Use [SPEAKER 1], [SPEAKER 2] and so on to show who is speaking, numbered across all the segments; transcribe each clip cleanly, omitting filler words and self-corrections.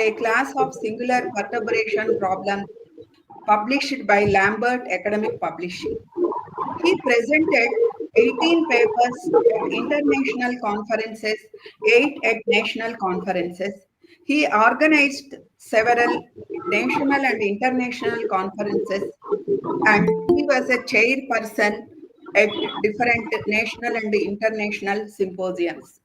[SPEAKER 1] a class of singular perturbation problems published by Lambert Academic Publishing. He presented 18 papers at international conferences, 8 at national conferences. He organized several national and international conferences, and he was a chairperson at different national and international symposiums.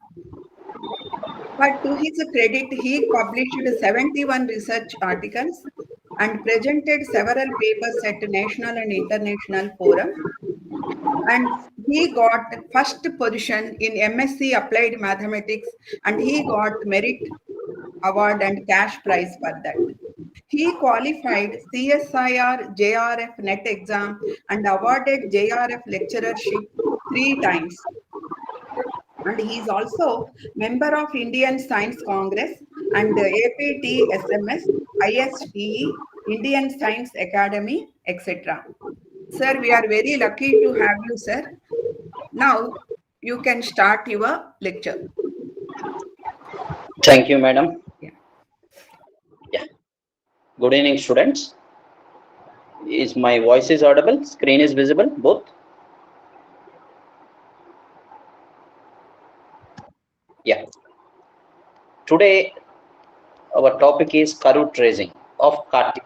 [SPEAKER 1] But to his credit, he published 71 research articles and presented several papers at national and international forums. And he got first position in MSc Applied Mathematics, and he got merit award and cash prize for that. He qualified CSIR JRF net exam and awarded JRF lecturership 3 times. And he is also member of Indian Science Congress and APT SMS, ISTE, Indian Science Academy, etc. Sir, we are very lucky to have you, sir. Now you can start your lecture.
[SPEAKER 2] Thank you, madam.
[SPEAKER 1] Yeah.
[SPEAKER 2] Good evening, students. Is my voice is audible? Screen is visible? Both? Yeah. Today, our topic is curve tracing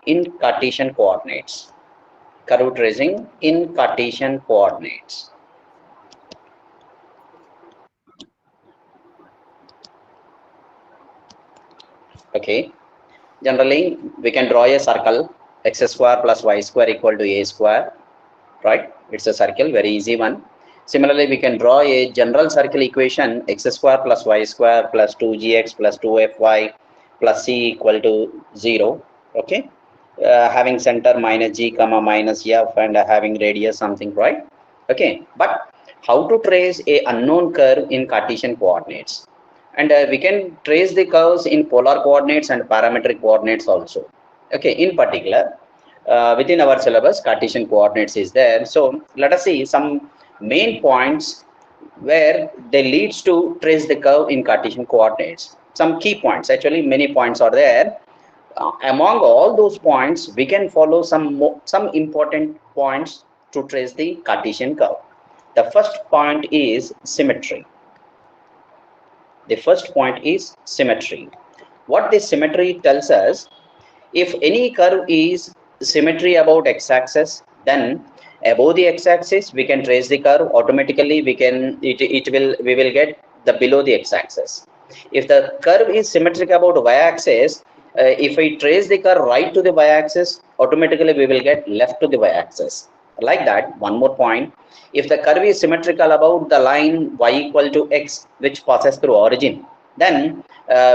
[SPEAKER 2] in Cartesian coordinates. Curve tracing in Cartesian coordinates. Okay. Generally, we can draw a circle, x square plus y square equal to a square, right? It's a circle, very easy one. Similarly, we can draw a general circle equation, x square plus y square plus 2gx plus 2fy plus c equal to 0, okay? Having center minus g comma minus f and having radius something, right? Okay, but how to trace a unknown curve in Cartesian coordinates? And we can trace the curves in polar coordinates and parametric coordinates also. Okay, in particular, within our syllabus, Cartesian coordinates is there. So let us see some main points where they leads to trace the curve in Cartesian coordinates. Some key points, actually many points are there. Among all those points, we can follow some important points to trace the Cartesian curve. The first point is symmetry. The first point is symmetry. What this symmetry tells us, if any curve is symmetry about x-axis, then above the x-axis we can trace the curve automatically. We will get the below the x-axis. If the curve is symmetric about y-axis, if we trace the curve right to the y-axis, automatically we will get left to the y-axis. Like that, one more point. If the curve is symmetrical about the line y equal to x, which passes through origin, then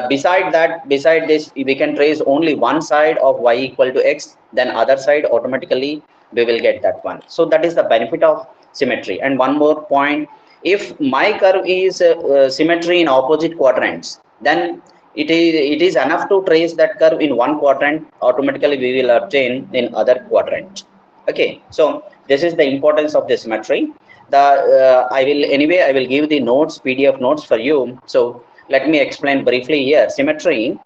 [SPEAKER 2] beside this, we can trace only one side of y equal to x, then other side automatically we will get that one. So that is the benefit of symmetry. And one more point, if my curve is symmetry in opposite quadrants, then it is enough to trace that curve in one quadrant, automatically we will obtain in other quadrant. Okay, so this is the importance of the symmetry. I will give the notes, PDF notes for you. So let me explain briefly here. Symmetry.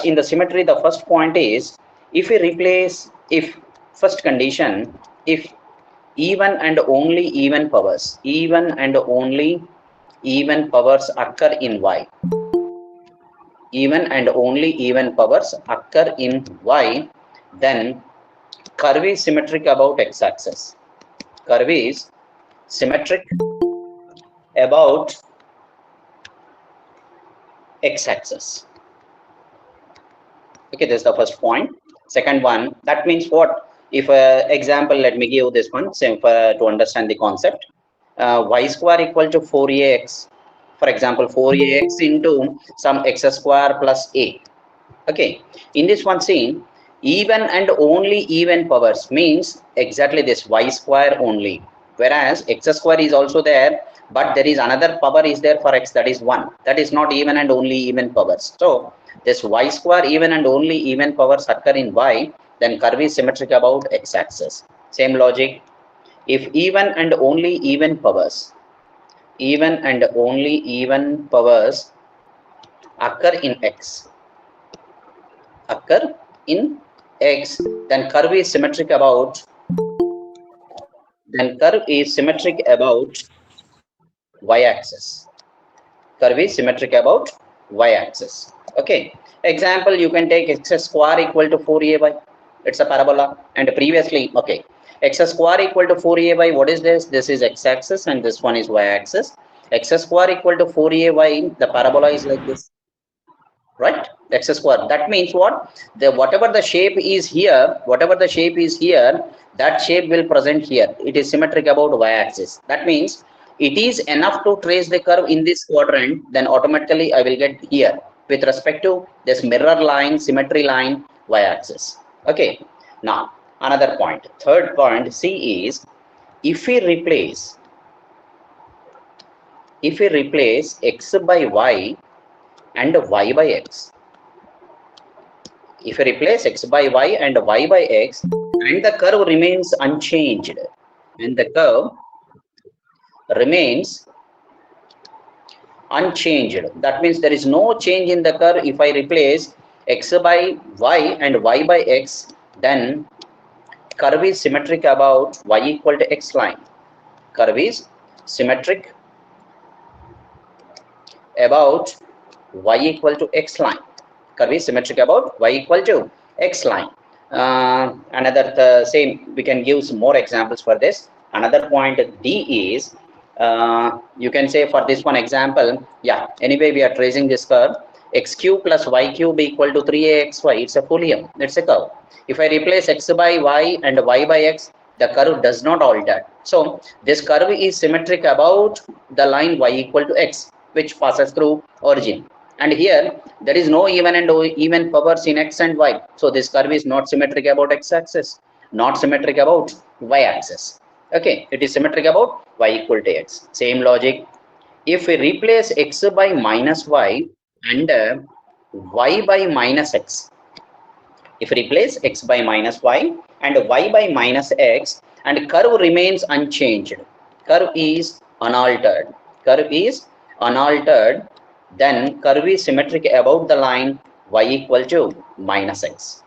[SPEAKER 2] In the symmetry, the first point is, if we replace, if first condition, if even and only even powers occur in y. Even and only even powers occur in y, then curve is symmetric about x-axis. Curve is symmetric about x-axis. Okay, this is the first point. Second one, that means what? If example, let me give this one to understand the concept. Y square equal to 4ax. For example, 4ax into some x square plus a. Okay, in this one scene, even and only even powers means exactly this y square only, whereas x square is also there, but there is another power is there for x, that is 1. That is not even and only even powers. So this y square even and only even powers occur in y, then curve is symmetric about x-axis. Same logic, if even and only even powers occur in x, occur in X, then curve is symmetric about y-axis. Curve is symmetric about y-axis. Okay. Example, you can take x square equal to 4ay. It's a parabola. And previously, okay, x square equal to 4ay. What is this? This is x-axis and this one is y-axis. X square equal to 4ay. The parabola is like this, right? X square. That means what? Whatever the shape is here, that shape will present here. It is symmetric about y-axis. That means it is enough to trace the curve in this quadrant, then automatically I will get here with respect to this mirror line, symmetry line, y-axis. Okay. Now another point, third point C is, if we replace x by y and y by x, if we replace x by y and y by x and the curve remains unchanged, that means there is no change in the curve. If I replace x by y and y by x, then curve is symmetric about y equal to x line. Curve is symmetric about y equal to x line. Curve is symmetric about y equal to x line. Another same, we can give some more examples for this. Another point D is, you can say for this one example, yeah, anyway we are tracing this curve, x cube plus y cube equal to 3axy. It's a Foulier, it's a curve. If I replace x by y and y by x, the curve does not alter. So this curve is symmetric about the line y equal to x, which passes through origin. And here there is no even and even powers in x and y. So this curve is not symmetric about x-axis, not symmetric about y-axis. Okay, it is symmetric about y equal to x. Same logic. If we replace x by minus y and y by minus x, if we replace x by minus y and y by minus x and curve remains unchanged, curve is unaltered, then curve is symmetric about the line y equal to minus x,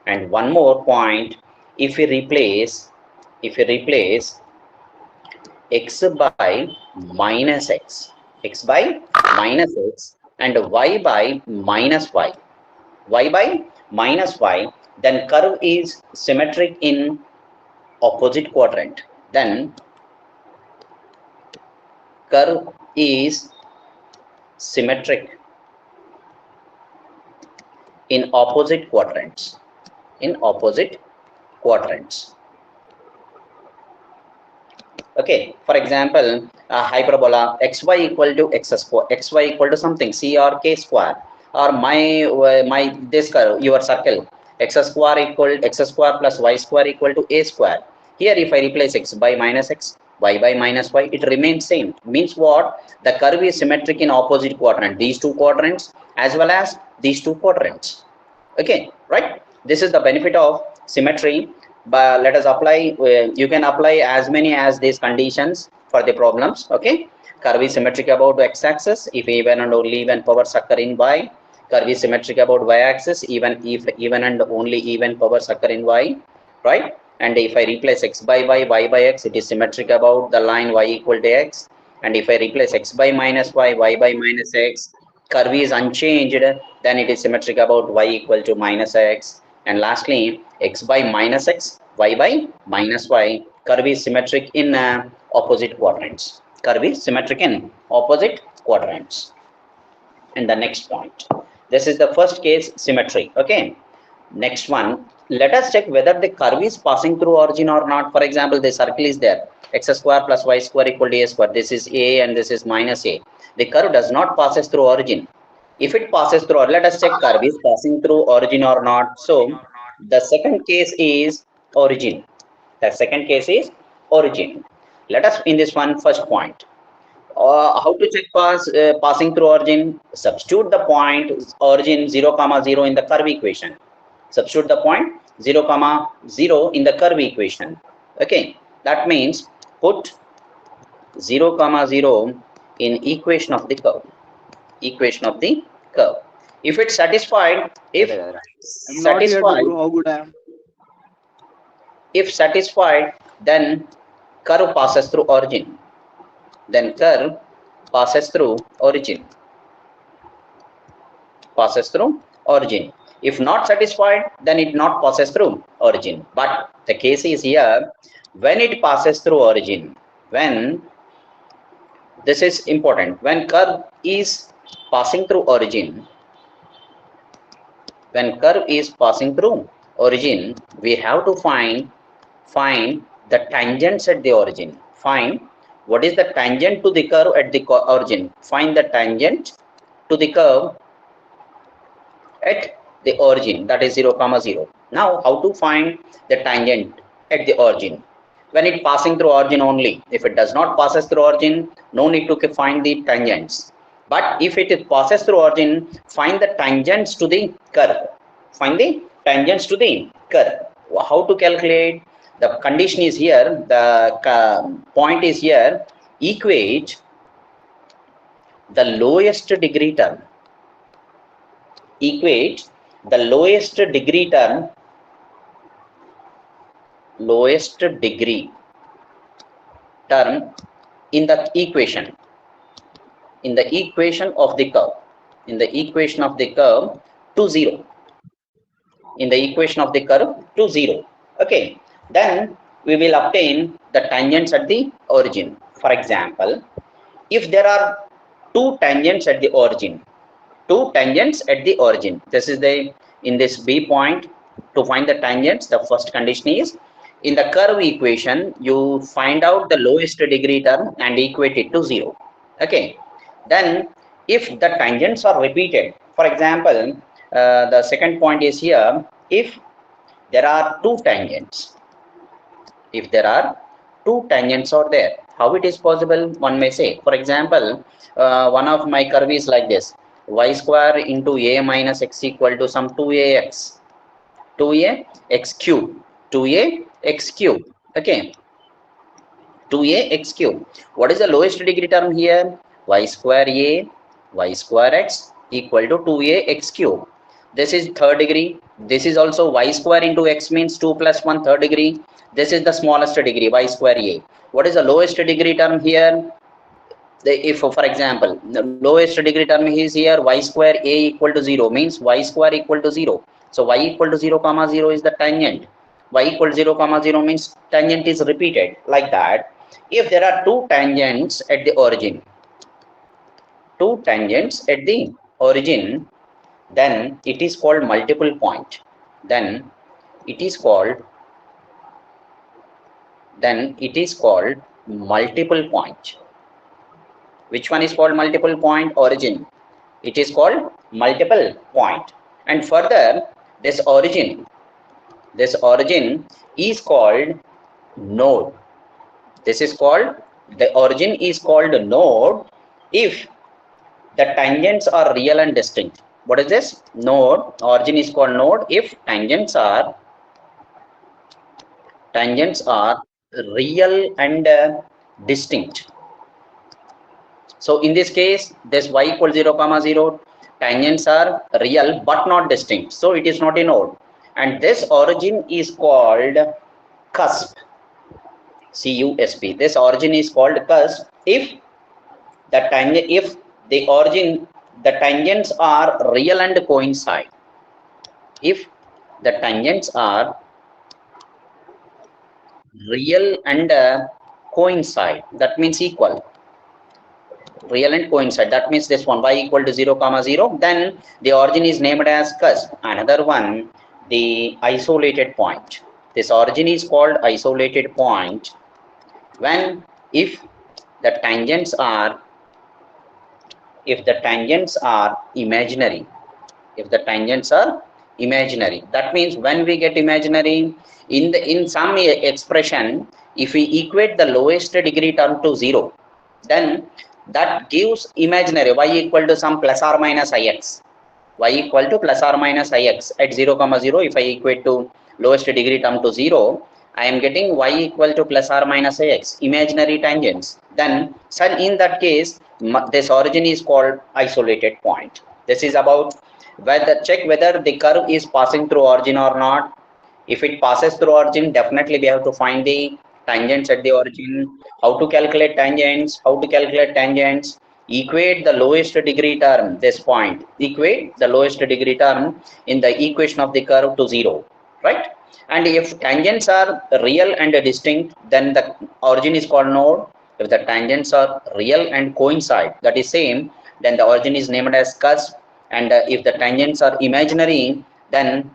[SPEAKER 2] And one more point, if we replace x by minus x and y by minus y, then curve is symmetric in opposite quadrant. Then curve is symmetric in opposite quadrants. Okay, for example, hyperbola xy equal to x square, xy equal to something c or k square, or my this curve, your circle, x square plus y square equal to a square. Here if I replace x by minus x, y by minus y, it remains same. Means what? The curve is symmetric in opposite quadrant, these two quadrants as well as these two quadrants. Okay, right? This is the benefit of symmetry. But let us apply, you can apply as many as these conditions for the problems. Okay, curve is symmetric about x-axis if even and only even powers occur in y. Curve is symmetric about y-axis even if even and only even powers occur in y, right? And if I replace x by y by x, it is symmetric about the line y equal to x. And if I replace x by minus y by minus x, curve is unchanged, then it is symmetric about y equal to minus x. And lastly, x by minus x, y by minus y, curve is symmetric in opposite quadrants. And the next point, this is the first case, symmetry. Okay, next one, let us check whether the curve is passing through origin or not. For example, the circle is there, x square plus y square equal to a square. This is a and this is minus a. The curve does not passes through origin. If it passes through, let us check curve is passing through origin or not. So the second case is origin. Let us in this one first point. How to check passing through origin? Substitute the point origin 0, 0 in the curve equation. Substitute the point 0, 0 in the curve equation. Okay, that means put 0, 0 in equation of the curve. If it's satisfied, if
[SPEAKER 3] I'm not here to
[SPEAKER 2] satisfied,
[SPEAKER 3] bro. How good I am?
[SPEAKER 2] if satisfied, then curve passes through origin. Then curve passes through origin. Passes through origin. If not satisfied, then it not passes through origin. But the case is here, when it passes through origin, when this is important, when curve is passing through origin, when curve is passing through origin, we have to find the tangents at the origin. Find what is the tangent to the curve at the origin. Find the tangent to the curve at the origin, that is 0 comma 0. Now how to find the tangent at the origin? When it passing through origin only. If it does not passes through origin, no need to find the tangents. But if it passes through origin, find the tangents to the curve. Find the tangents to the curve. How to calculate? The condition is here, the point is here, equate the lowest degree term. Equate the lowest degree term, in the equation, of the curve, to 0. In the equation of the curve to 0. Okay, then we will obtain the tangents at the origin. For example, if there are two tangents at the origin, this is the, in this B point, to find the tangents, the first condition is, in the curve equation, you find out the lowest degree term and equate it to 0. Okay, then if the tangents are repeated, for example, the second point is here, if there are two tangents, are there, how it is possible? One may say, for example, one of my curve is like this, y square into a minus x equal to some 2ax cube, okay, 2ax cube. What is the lowest degree term here? Y square a, y square x equal to 2ax cube. This is third degree. This is also y square into x means 2 plus 1, third degree. This is the smallest degree, y square a. What is the lowest degree term here? If, for example, the lowest degree term is here, y square a equal to 0, means y square equal to 0. So y equal to 0 comma 0 is the tangent. Y equal to 0 comma 0 means tangent is repeated, like that. If there are two tangents at the origin, then it is called multiple point. Then it is called multiple point. Which one is called multiple point? Origin. It is called multiple point. And further, this origin is called node. The origin is called node if the tangents are real and distinct. What is this? Node. Origin is called node if tangents are real and distinct. So in this case, this y equals 0 comma 0, tangents are real but not distinct, so it is not a node. And this origin is called cusp, C-U-S-P. This origin is called cusp if the tangents are real and coincide. If the tangents are real and coincide, that means equal. Real and coincide, that means this one, y equal to 0 comma 0, then the origin is named as cusp. Another one, the isolated point. This origin is called isolated point when if the tangents are imaginary. That means when we get imaginary, in some expression, if we equate the lowest degree term to 0, then that gives imaginary y equal to some plus or minus ix. At 0 comma 0, if I equate to lowest degree term to 0, I am getting y equal to plus or minus ix, imaginary tangents. Then in that case, this origin is called isolated point. This is about check whether the curve is passing through origin or not. If it passes through origin, definitely we have to find the tangents at the origin. How to calculate tangents? How to calculate tangents? Equate the lowest degree term, this point. Equate the lowest degree term in the equation of the curve to 0, right? And if tangents are real and distinct, then the origin is called node. If the tangents are real and coincide, that is same, then the origin is named as cusp. And if the tangents are imaginary, then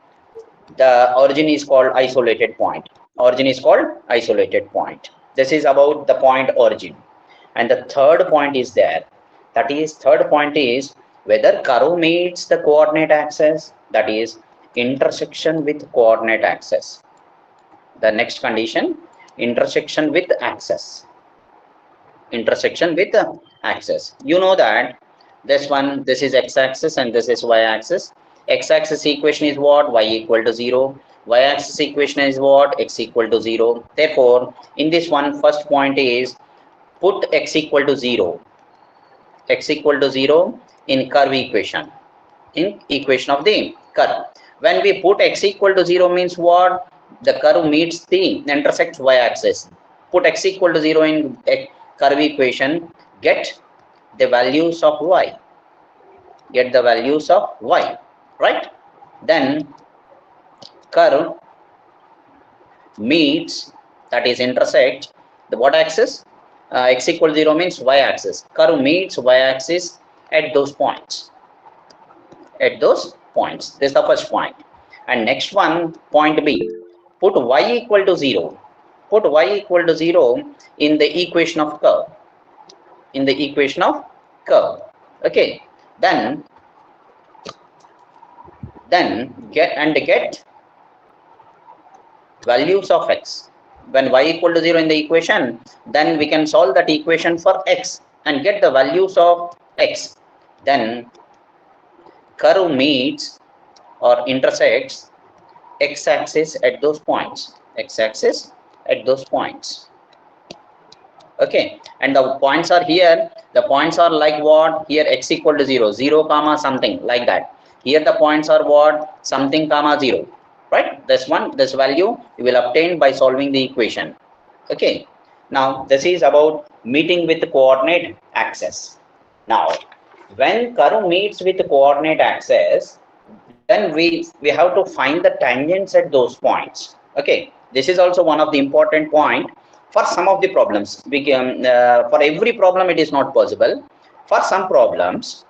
[SPEAKER 2] the origin is called isolated point. Origin is called isolated point. This is about the point origin. And the third point is there. That is, third point is whether curve meets the coordinate axis, that is intersection with coordinate axis. The next condition, intersection with axis. Intersection with the axis. You know that this one, this is x-axis and this is y-axis. X-axis equation is what? Y equal to 0. Y-axis equation is what? X equal to 0. Therefore, in this one, first point is put x equal to 0. X equal to 0 in curve equation. In equation of the curve. When we put x equal to 0 means what? The curve meets the intersects y-axis. Put x equal to 0 in curve equation. Get the values of y. Get the values of y. Right? Then curve meets, that is intersect the what axis? X equal to 0 means y-axis. Curve meets y-axis at those points. At those points. This is the first point. And next one, point B. Put y equal to 0. Put y equal to 0 in the equation of curve. In the equation of curve. Okay. Then get values of x. When y equal to 0 in the equation, then we can solve that equation for x and get the values of x. Then curve meets or intersects x-axis at those points. X-axis at those points. Okay, and the points are here. The points are like what? Here x equal to 0, 0 comma something like that. Here the points are what? Something comma 0. Right? This one, this value you will obtain by solving the equation. Okay. Now this is about meeting with the coordinate axis. Now, when curve meets with the coordinate axis, then we have to find the tangents at those points. Okay. This is also one of the important point for some of the problems. We can, for every problem it is not possible. For some problems,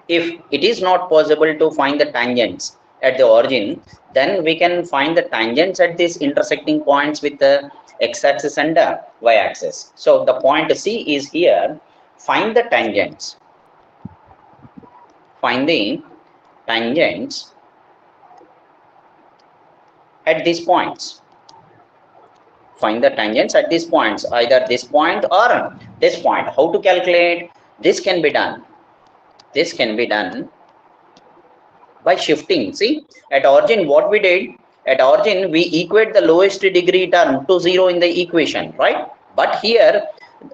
[SPEAKER 2] if it is not possible to find the tangents at the origin, then we can find the tangents at these intersecting points with the x-axis and the y-axis. So the point C is here. Find the tangents. Find the tangents at these points. Find the tangents at these points, either this point or this point. How to calculate? This can be done. This can be done by shifting. See, at origin what we did? At origin we equate the lowest degree term to 0 in the equation, right? But here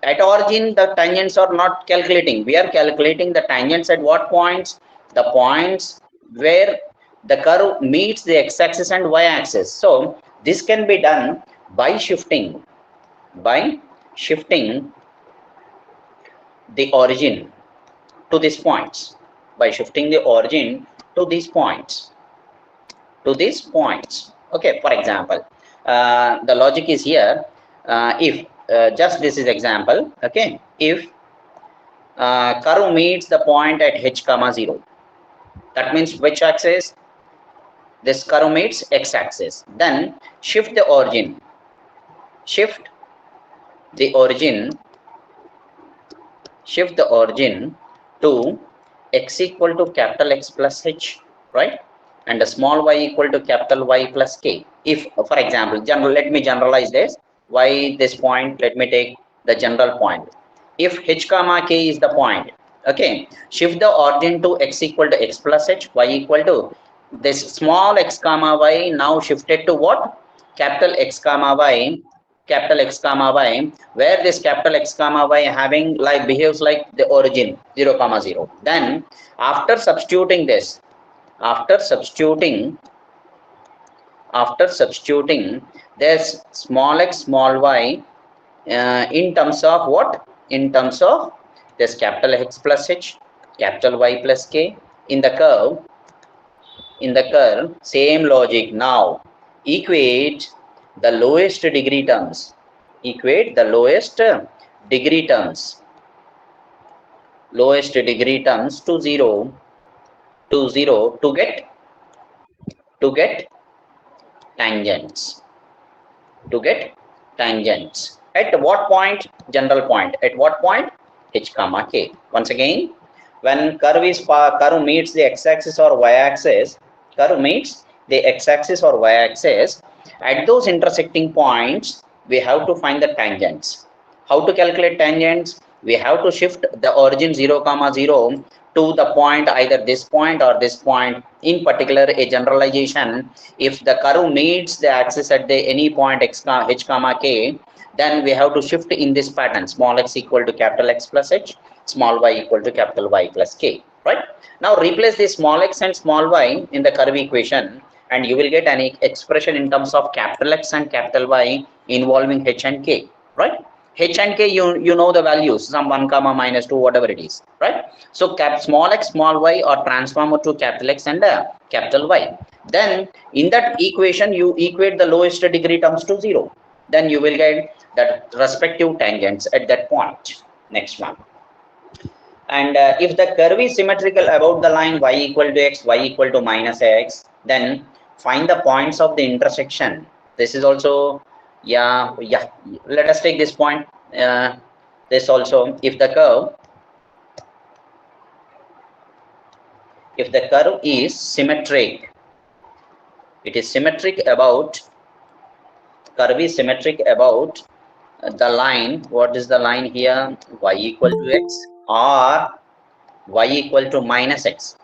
[SPEAKER 2] at origin the tangents are not calculating. We are calculating the tangents at what points? The points where the curve meets the x-axis and y-axis. So this can be done by shifting the origin to these points. By shifting the origin to these points. Okay, for example, the logic is here. If just this is example. Okay, if curve meets the point at h comma 0, that means which axis? This curve meets x-axis. Then shift the origin. Shift the origin to x equal to capital X plus h, right? And a small y equal to capital Y plus k. If, for example, let me generalize this. Why this point? Let me take the general point. If h comma k is the point, okay, shift the origin to x equal to x plus h, y equal to this small x comma y, now shifted to what? Capital X comma y, where this capital X comma y having like behaves like the origin 0 comma 0. Then after substituting this after substituting this small x small y in terms of what? In terms of this capital X plus H, capital Y plus K in the curve. Same logic. Now equate the lowest degree terms. Equate the lowest degree terms. Lowest degree terms to zero to get tangents. To get tangents. At what point? General point. At what point? H comma K. Once again, when curve meets the x-axis or y-axis, at those intersecting points, we have to find the tangents. How to calculate tangents? We have to shift the origin 0, 0 to the point, either this point or this point. In particular, a generalization, if the curve meets the axis at any point h comma k, then we have to shift in this pattern: small x equal to capital X plus H, small y equal to capital Y plus K. Right? Now replace this small x and small y in the curve equation, and you will get an expression in terms of capital X and capital Y involving h and k. Right? H and k, you know the values, some 1 comma minus 2, whatever it is, right? So small x small y are transformed to capital X and capital Y. Then in that equation you equate the lowest degree terms to 0. Then you will get that respective tangents at that point. Next one. And if the curve is symmetrical about the line y equal to x, y equal to minus x, then find the points of the intersection. This is also, yeah, let us take this point. This also, if the curve is symmetric, it is symmetric about, curve is symmetric about the line. What is the line here? Y equal to x or y equal to minus x.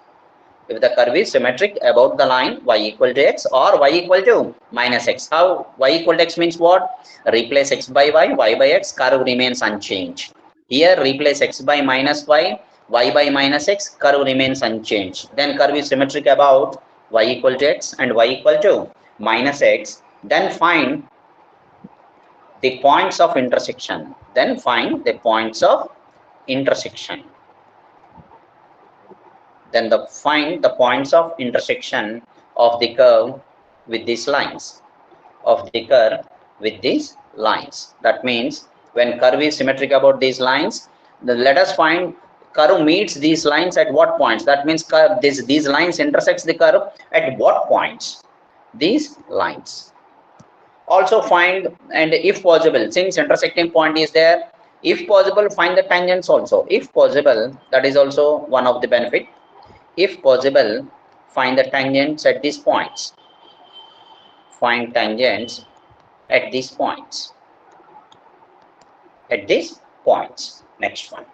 [SPEAKER 2] If the curve is symmetric about the line y equal to x or y equal to minus x. How? Y equal to x means what? Replace x by y, y by x, curve remains unchanged. Here replace x by minus y, y by minus x, curve remains unchanged. Then curve is symmetric about y equal to x and y equal to minus x. Then find the points of intersection. Then find the points of intersection. Then find the points of intersection of the curve with these lines. That means when curve is symmetric about these lines, then let us find curve meets these lines at what points. That means these lines intersects the curve at what points? These lines. Also find, and if possible, since intersecting point is there, if possible find the tangents also. If possible, that is also one of the benefit. If possible, find the tangents at these points. Find tangents at these points. Next one.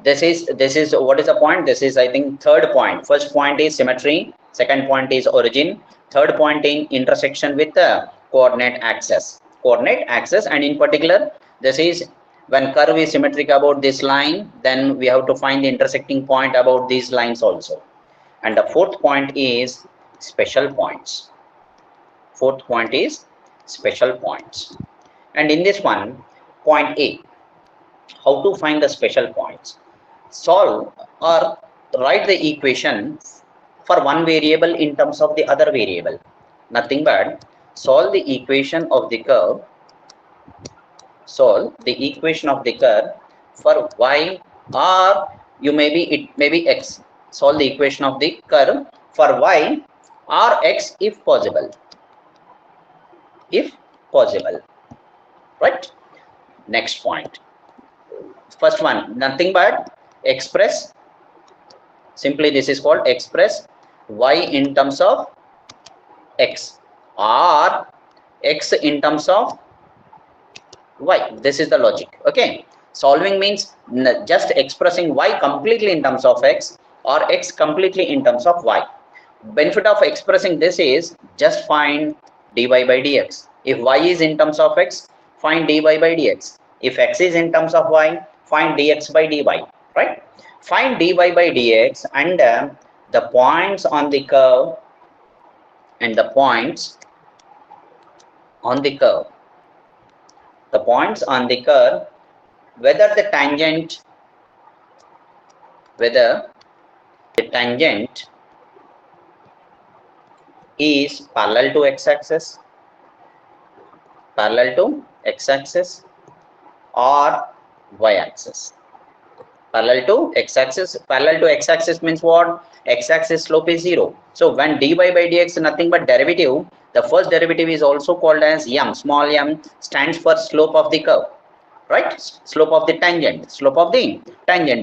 [SPEAKER 2] This is what is the point? This is, I think, third point. First point is symmetry. Second point is origin. Third point in intersection with the coordinate axis. And in particular, this is when curve is symmetric about this line, then we have to find the intersecting point about these lines also. And the fourth point is special points. And in this one, point A, how to find the special points? Solve or write the equation for one variable in terms of the other variable. Nothing but solve the equation of the curve. For y, or it may be x. Solve the equation of the curve for y or x if possible. Right? Next point. First one, nothing but express. Simply this is called express y in terms of x or x in terms of y. This is the logic. Okay. Solving means just expressing y completely in terms of x or x completely in terms of y. Benefit of expressing this is just find dy by dx. If y is in terms of x, find dy by dx. If x is in terms of y, find dx by dy. Right? Find dy by dx and the points on the curve and the points on the curve, the points on the curve, whether the tangent is parallel to x-axis or y-axis. Parallel to x-axis means what? X-axis slope is 0. So when dy by dx is nothing but derivative, the first derivative is also called as m. Small m stands for slope of the curve, right? Slope of the tangent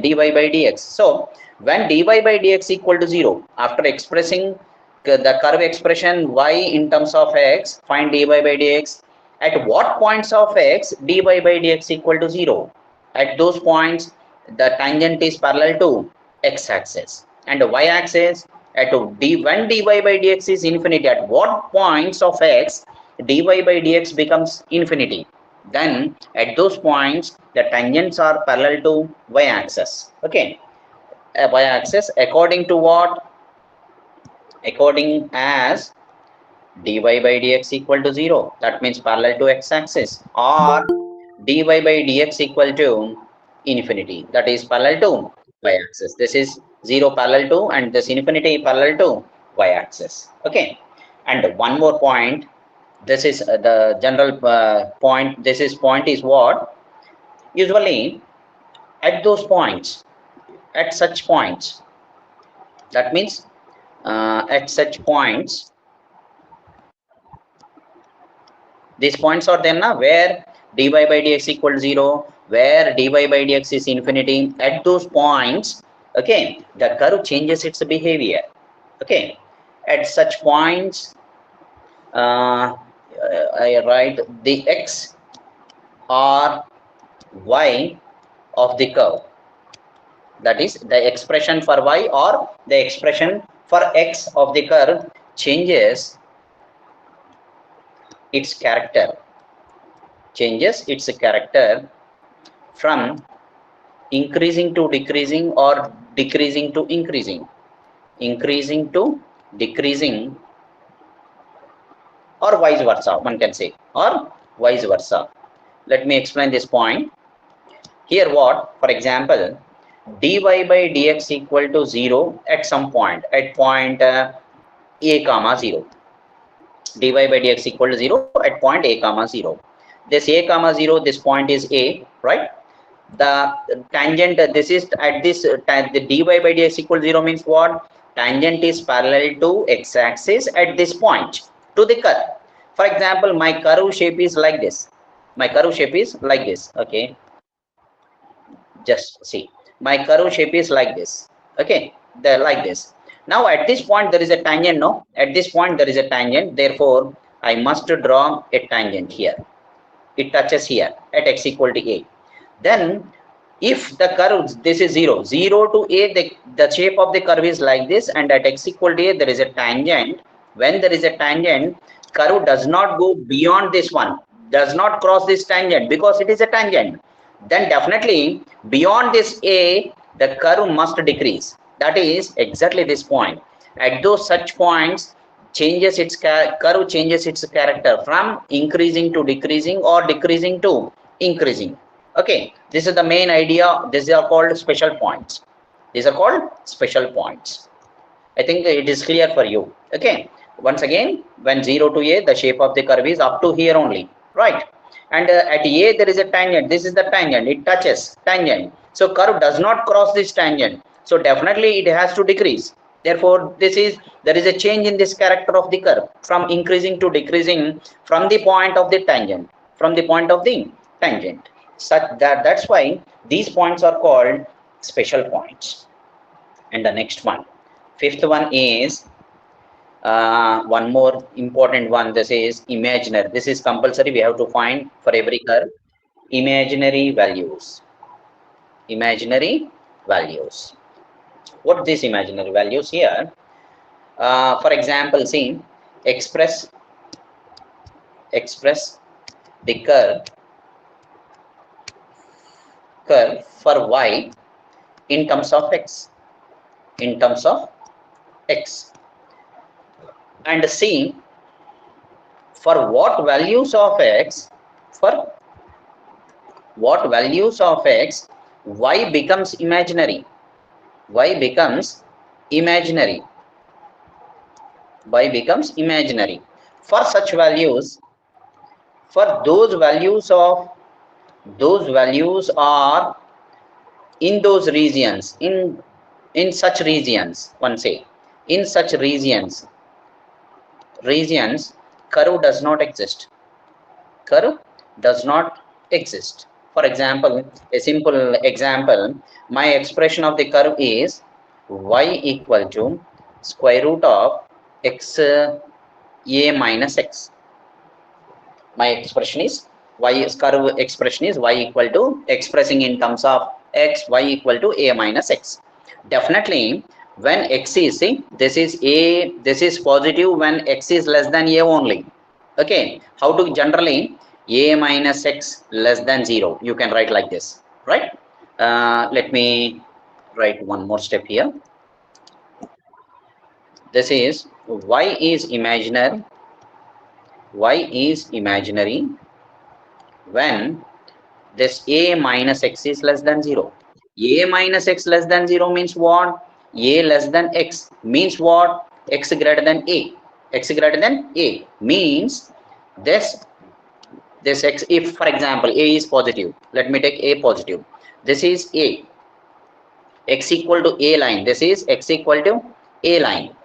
[SPEAKER 2] dy by dx. So when dy by dx equal to 0, after expressing the curve expression y in terms of x, find dy by dx. At what points of x dy by dx equal to 0? At those points the tangent is parallel to x-axis and y-axis at when dy by dx is infinity. At what points of x dy by dx becomes infinity? Then at those points the tangents are parallel to y-axis. Okay, y-axis according to what? According as dy by dx equal to 0, that means parallel to x-axis, or dy by dx equal to infinity, that is parallel to y-axis. This is 0 parallel to and this infinity parallel to y-axis. Okay, and one more point, this is the general point. This is point is what? Usually at those points, at such points, that means at such points, these points are there now where dy by dx equal to 0, where dy by dx is infinity. At those points, okay, the curve changes its behavior. Okay, at such points I write the x or y of the curve, that is the expression for y or the expression for x of the curve changes its character, from increasing to decreasing or decreasing to increasing, or vice versa, one can say, or vice versa. Let me explain this point. Here what? For example, dy by dx equal to 0 at some point, at point a comma 0. dy by dx equal to 0 at point a comma 0. This a comma 0, this point is a, right? The tangent, this is at this the dy by dx equal to 0 means what? Tangent is parallel to x-axis at this point to the curve. For example, my curve shape is like this. Okay, just see, my curve shape is like this. Okay, they're like this. Now at this point there is a tangent, no? At this point there is a tangent, therefore I must draw a tangent here. It touches here at x equal to a. Then if the curve, this is 0 to a, the shape of the curve is like this, and at x equal to a there is a tangent. When there is a tangent, curve does not go beyond this one, does not cross this tangent because it is a tangent. Then definitely beyond this a, the curve must decrease. That is exactly this point. At those such points, changes its curve changes its character from increasing to decreasing or decreasing to increasing. Okay, this is the main idea. These are called special points. These are called special points. I think it is clear for you. Okay, once again, when 0 to a, the shape of the curve is up to here only, right? And at a there is a tangent. This is the tangent, it touches tangent, so curve does not cross this tangent, so definitely it has to decrease. Therefore there is a change in this character of the curve from increasing to decreasing from the point of the tangent, such that's why these points are called special points. And the next one, fifth one is one more important one. This is imaginary. This is compulsory, we have to find for every curve imaginary values. What these imaginary values here? For example, see, express the curve for y in terms of x, x, and see for what values of x, for what values of x, y becomes imaginary, y becomes imaginary, y becomes imaginary. For such values, for those values of, those values are in those regions, in such regions, one say, in such regions, curve does not exist, curve does not exist. For example, a simple example, my expression of the curve is y equal to square root of x a minus x. My expression is y, curve expression is y equal to, expressing in terms of x, y equal to a minus x. Definitely when x is, see, this is a, this is positive when x is less than a only. Okay, how to generally a minus x less than 0, you can write like this, right? Let me write one more step here. This is y is imaginary, y is imaginary when this a minus x is less than 0. A minus x less than 0 means what? A less than x means what? X greater than a. X greater than a means this x, if for example a is positive, let me take a positive, this is a, x equal to a line, this is x equal to a line.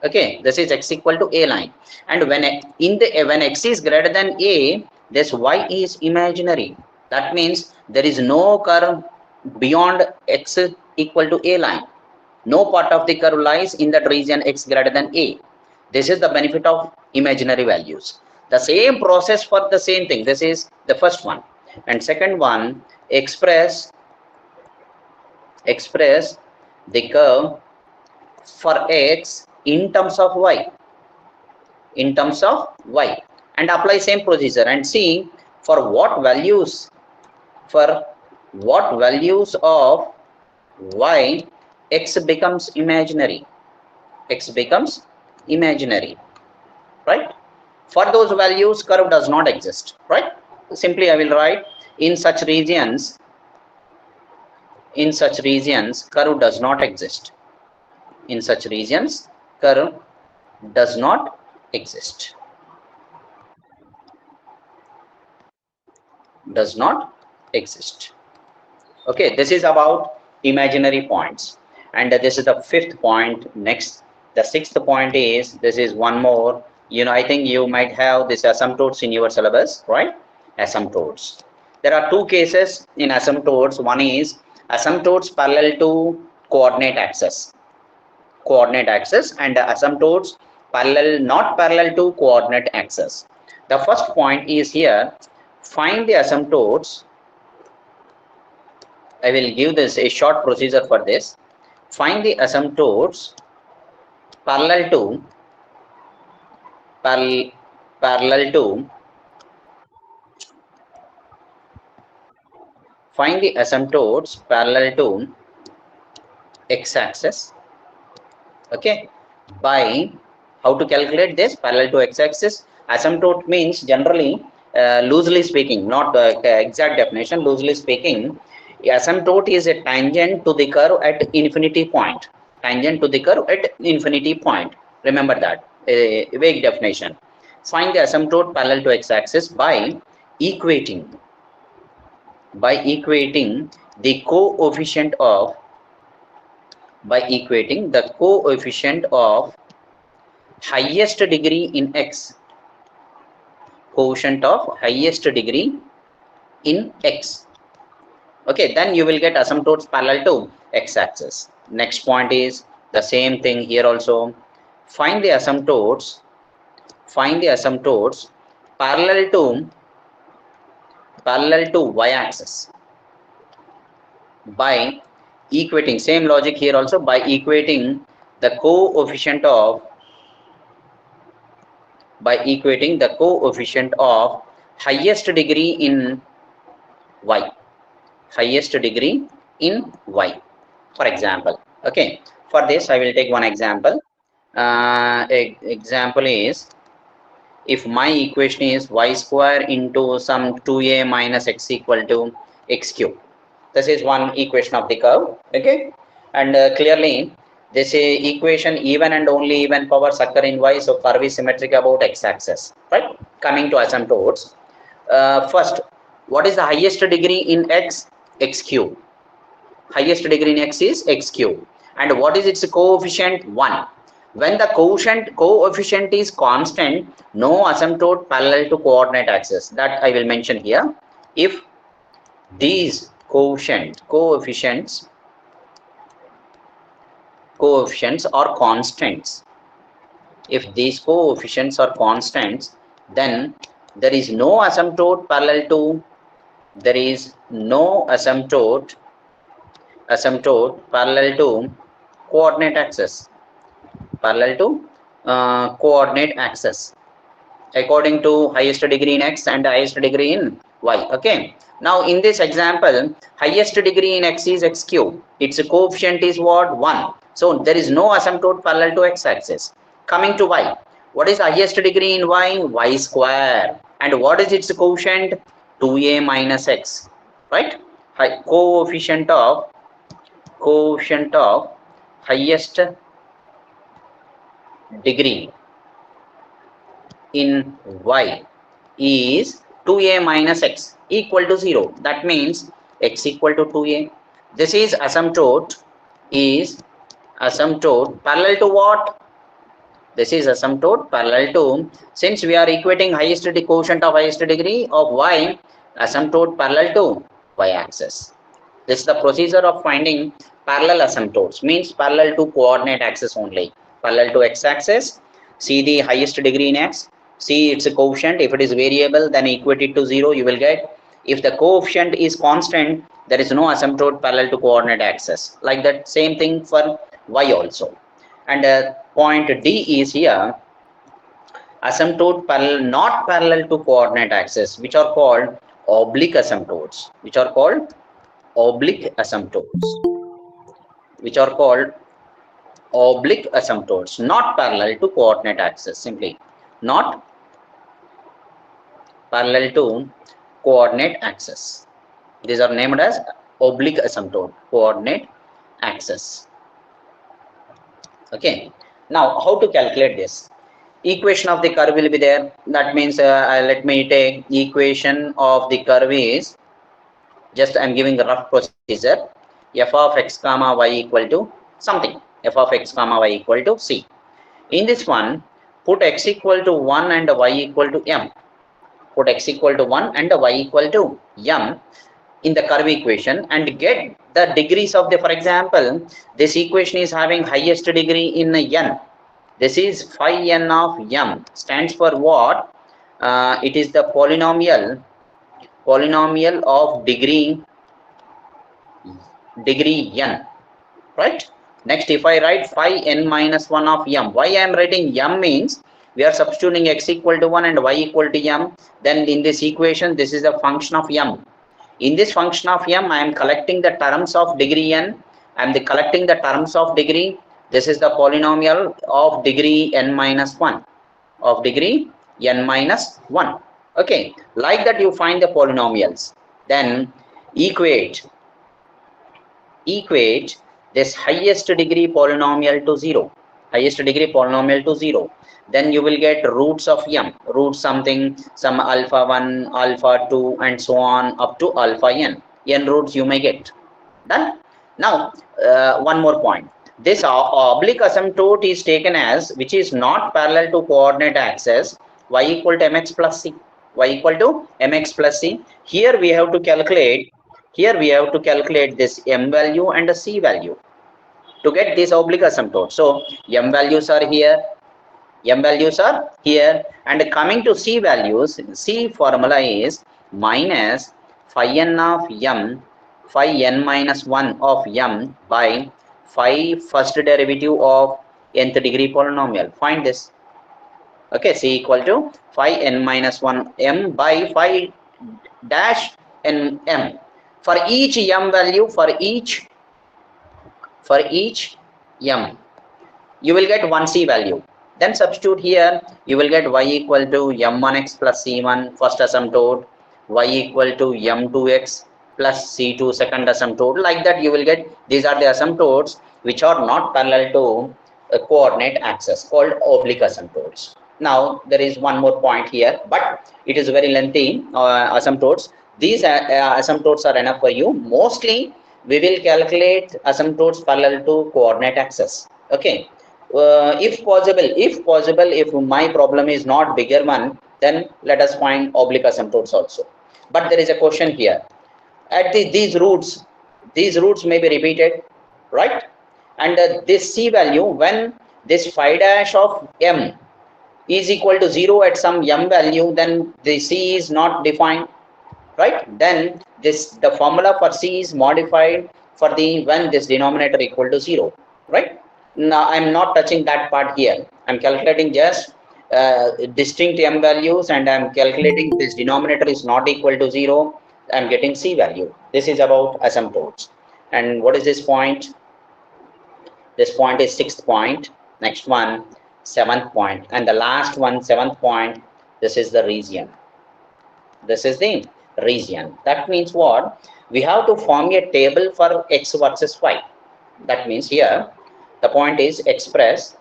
[SPEAKER 2] Okay, this is x equal to a line, and when in the, when x is greater than a, this y is imaginary. That means there is no curve beyond x equal to a line. No part of the curve lies in that region x greater than a. This is the benefit of imaginary values. The same process for the same thing. This is the first one, and second one, express the curve for x in terms of y, in terms of y, and apply same procedure and see for what values, for what values of y x becomes imaginary, x becomes imaginary, right? For those values curve does not exist, right? Simply I will write in such regions, in such regions curve does not exist, in such regions curve does not exist, does not exist. Okay, this is about imaginary points, and this is the fifth point. Next, the sixth point is, this is one more, you know, I think you might have this asymptotes in your syllabus, right? Asymptotes. There are two cases in asymptotes. One is asymptotes parallel to coordinate axis, and asymptotes parallel, not parallel to coordinate axis. The first point is here, find the asymptotes. I will give this a short procedure for this. Find the asymptotes parallel to find the asymptotes parallel to x-axis. Okay, by how to calculate this parallel to x-axis? Asymptote means generally, loosely speaking, not the exact definition, loosely speaking, asymptote is a tangent to the curve at infinity point, tangent to the curve at infinity point. Remember that, a vague definition. Find the asymptote parallel to x-axis by equating the coefficient of, by equating the coefficient of highest degree in x, coefficient of highest degree in x. Okay, then you will get asymptotes parallel to x-axis. Next point is the same thing here also. Find the asymptotes parallel to y-axis by equating, same logic here also, by equating the coefficient of, highest degree in y, highest degree in y, for example. Okay, For this, I will take one example. Example is, if my equation is y square into some 2a minus x equal to x cube. This is one equation of the curve. Okay, and clearly this equation even and only even powers occur in y, so curve is symmetric about x-axis. Right. Coming to asymptotes. First, what is the highest degree in x? X cube. Highest degree in x is x cube. And what is its coefficient? 1. When the coefficient is constant, no asymptote parallel to coordinate axis. That I will mention here. If these coefficients are constants, if these coefficients are constants, then there is no asymptote parallel to parallel to coordinate axis. According to highest degree in x and highest degree in y. Okay, now in this example, highest degree in x is x cube. Its coefficient is what? 1. So there is no asymptote parallel to x axis. Coming to y, what is the highest degree in y? Y square. And what is its coefficient? 2a minus x. Right? Coefficient of highest degree in y is 2a minus x equal to 0. That means x equal to 2a. This is asymptote parallel to what? This is asymptote parallel to, since we are equating highest quotient of highest degree of y, asymptote parallel to y axis. This is the procedure of finding parallel asymptotes, means parallel to coordinate axis only. Parallel to x axis, see the highest degree in x, see its coefficient. If it is variable, then equate it to 0, you will get. If the coefficient is constant, there is no asymptote parallel to coordinate axis. Like that, same thing for y also. And point D is here, asymptote not parallel to coordinate axis, which are called oblique asymptotes. Not parallel to coordinate axis, simply not parallel to coordinate axis. These are named as oblique asymptote, coordinate axis. Okay, now how to calculate this? Equation of the curve will be there. That means let me take equation of the curve is, just I am giving a rough procedure, f of x comma y equal to something, f of x comma y equal to c. In this one, put x equal to 1 and y equal to m. Put x equal to 1 and y equal to m in the curve equation and get the degrees of the, for example, this equation is having highest degree in n. This is phi n of m, stands for what? It is the polynomial of degree n, right? Next, if I write phi n minus 1 of m, why I am writing m means we are substituting x equal to 1 and y equal to m. Then in this equation, this is a function of m. In this function of m, I am collecting the terms of degree n. I am collecting the terms of degree. This is the polynomial of degree n minus 1. Okay, like that you find the polynomials. Then equate this highest degree polynomial to 0. Then you will get roots of m, root something, some alpha 1, alpha 2, and so on up to alpha n. N roots you may get. Done. Now, one more point. This oblique asymptote is taken as, which is not parallel to coordinate axis, y equal to mx plus c. Here we have to calculate this m value and the c value to get this oblique asymptote. So m values are here, and coming to c values, c formula is minus phi n of m, phi n minus 1 of m by phi first derivative of nth degree polynomial. Find this. Okay, c equal to phi n minus 1 m by phi dash n m. For each m value, for each m, you will get 1c value. Then substitute here, you will get y equal to m1x plus c1 first asymptote, y equal to m2x plus c2 second asymptote. Like that you will get, these are the asymptotes which are not parallel to a coordinate axis called oblique asymptotes. Now there is one more point here, but it is very lengthy asymptotes. These asymptotes are enough for you. Mostly we will calculate asymptotes parallel to coordinate axis. Okay. If my problem is not bigger one, then let us find oblique asymptotes also. But there is a question here. At these roots may be repeated, right? And this c value, when this phi dash of m is equal to 0 at some m value, then the c is not defined, right? Then the formula for c is modified for the when this denominator equal to 0, right? Now I'm not touching that part here. I'm calculating just distinct m values, and I'm calculating this denominator is not equal to 0. I'm getting c value. This is about asymptotes. And what is this point? This point is 6th point. Next one, 7th point, and the last one, 7th point. This is the region. This is the region. That means what? We have to form a table for x versus y. That means here the point is express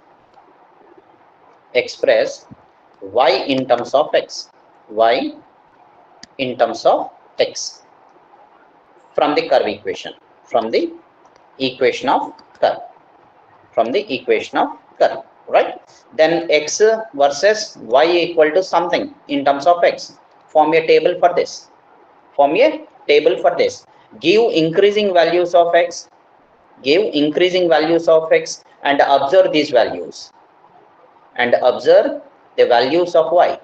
[SPEAKER 2] y in terms of x, y in terms of x from the curve equation, from the equation of curve, right? Then x versus y equal to something in terms of x. Form a table for this. Give increasing values of x, and observe these values, and observe the values of y.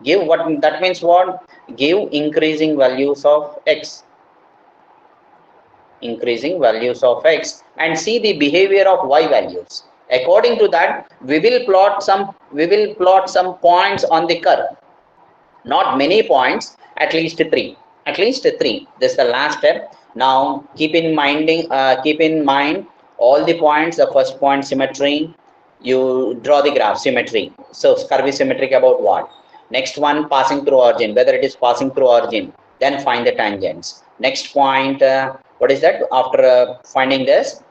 [SPEAKER 2] Give what? That means what? Give increasing values of x, and see the behavior of y values. According to that, we will plot some points on the curve. Not many points, at least three. This is the last step. Now keep in mind all the points. The first point, symmetry. You draw the graph, symmetry. So curve is symmetric about what? Next one, passing through origin. Whether it is passing through origin, then find the tangents. Next point, what is that? After finding this,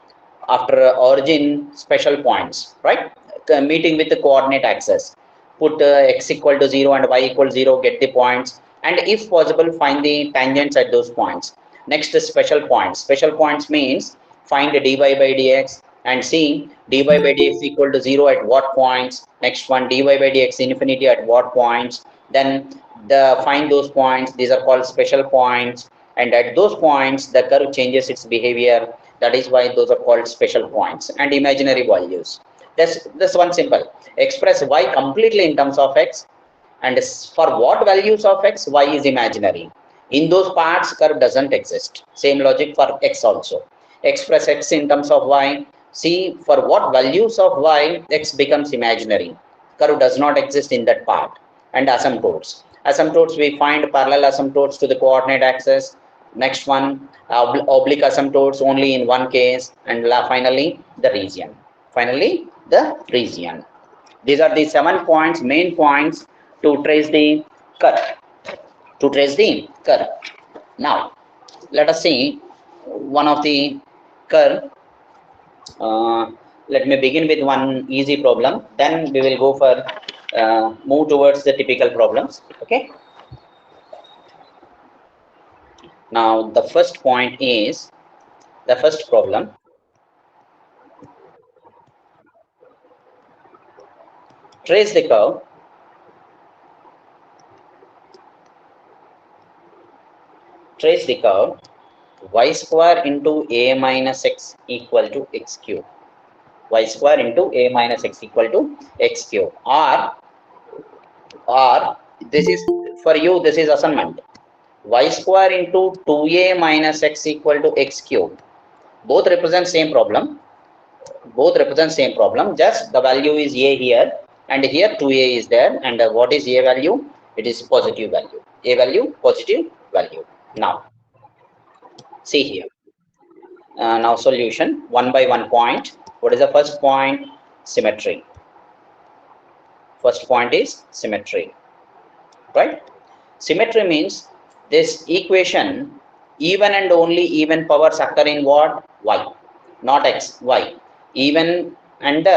[SPEAKER 2] after origin, special points, right? Meeting with the coordinate axis. Put x equal to 0 and y equal to 0, get the points, and if possible find the tangents at those points. Next is special points means find the dy by dx and see dy by dx equal to 0 at what points. Next one, dy by dx infinity at what points. Then find those points. These are called special points, and at those points the curve changes its behavior. That is why those are called special points. And imaginary values. This one simple. Express y completely in terms of x, and for what values of x, y is imaginary. In those parts, curve doesn't exist. Same logic for x also. Express x in terms of y. See for what values of y, x becomes imaginary. Curve does not exist in that part. And asymptotes. We find parallel asymptotes to the coordinate axis. Next one, oblique asymptotes only in one case, and finally the region. These are the 7 points, main points to trace the curve. Now, let us see one of the curve. Let me begin with one easy problem. Then we will go for move towards the typical problems. Okay. Now, the first point is the first problem. Trace the curve y square into a minus x equal to x cube. Y square into a minus x equal to x cube. Or this is for you, this is assignment. Y square into 2a minus x equal to x cube. Both represent same problem. Just the value is a here, and here 2a is there. And what is a value? It is positive value. A value, positive value. Now, see here. Now solution, one by one point. What is the first point? Symmetry. First point is symmetry, right? Symmetry means this equation, even and only even powers occur in what? Y, not x, y. Even and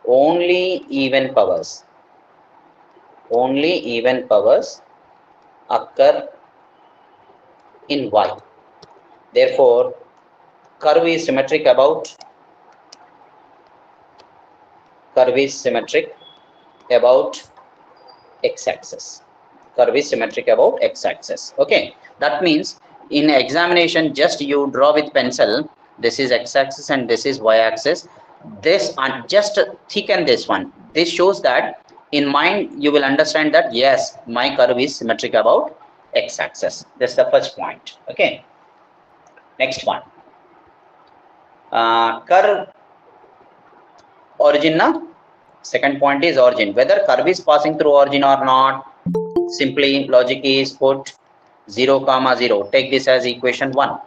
[SPEAKER 2] only even powers. Only even powers occur in y. Therefore, curve is symmetric about x-axis. Curve is symmetric about x-axis. Okay, that means in examination, just you draw with pencil. This is x-axis and this is y-axis. This and just thicken this one. This shows that in mind you will understand that yes, my curve is symmetric about x-axis. That's the first point. Okay. Next one. Curve origin. Na? Second point is origin. Whether curve is passing through origin or not. Simply logic is put 0, 0. Take this as equation 1.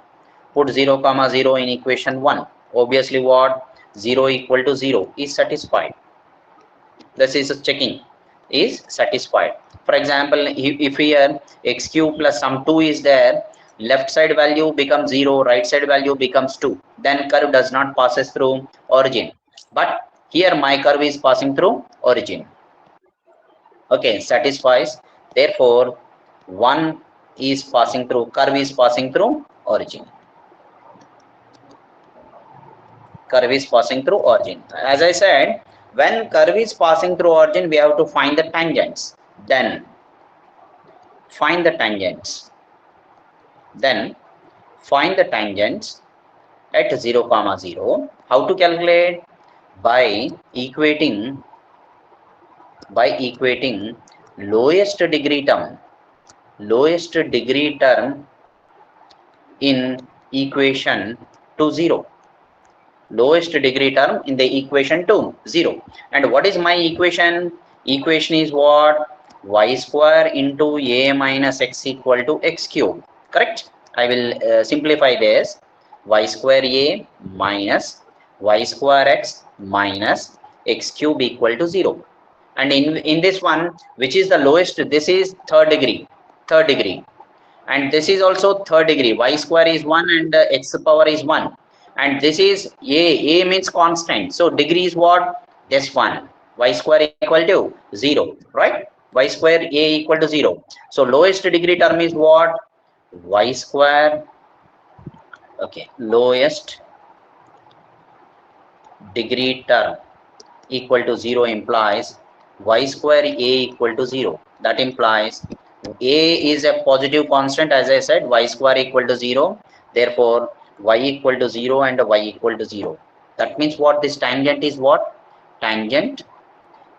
[SPEAKER 2] Put 0, 0 in equation 1. Obviously what? 0 equal to 0 is satisfied. This is checking is satisfied. For example, if here x cube plus some 2 is there, left side value becomes 0, right side value becomes 2. Then curve does not passes through origin. But here my curve is passing through origin. Okay, satisfies. Therefore, 1 is passing through, curve is passing through origin. Curve is passing through origin. As I said, when curve is passing through origin, we have to find the tangents. Then find the tangents. Then find the tangents at 0, 0. How to calculate? By equating lowest degree term in equation to 0. Lowest degree term in the equation to 0. And what is my equation? Equation is what? Y square into a minus x equal to x cube. Correct? I will simplify this. Y square a minus y square x minus x cube equal to 0. And in this one, which is the lowest, this is third degree, and this is also third degree. Y square is 1 and x power is 1, and this is a means constant, so degree is what? This one, y square equal to 0, right? Y square a equal to 0. So lowest degree term is what? Y square. Okay, lowest degree term equal to 0 implies y square a equal to 0. That implies a is a positive constant, as I said, y square equal to 0. Therefore, y equal to 0 and y equal to 0. That means what? This tangent is what? Tangent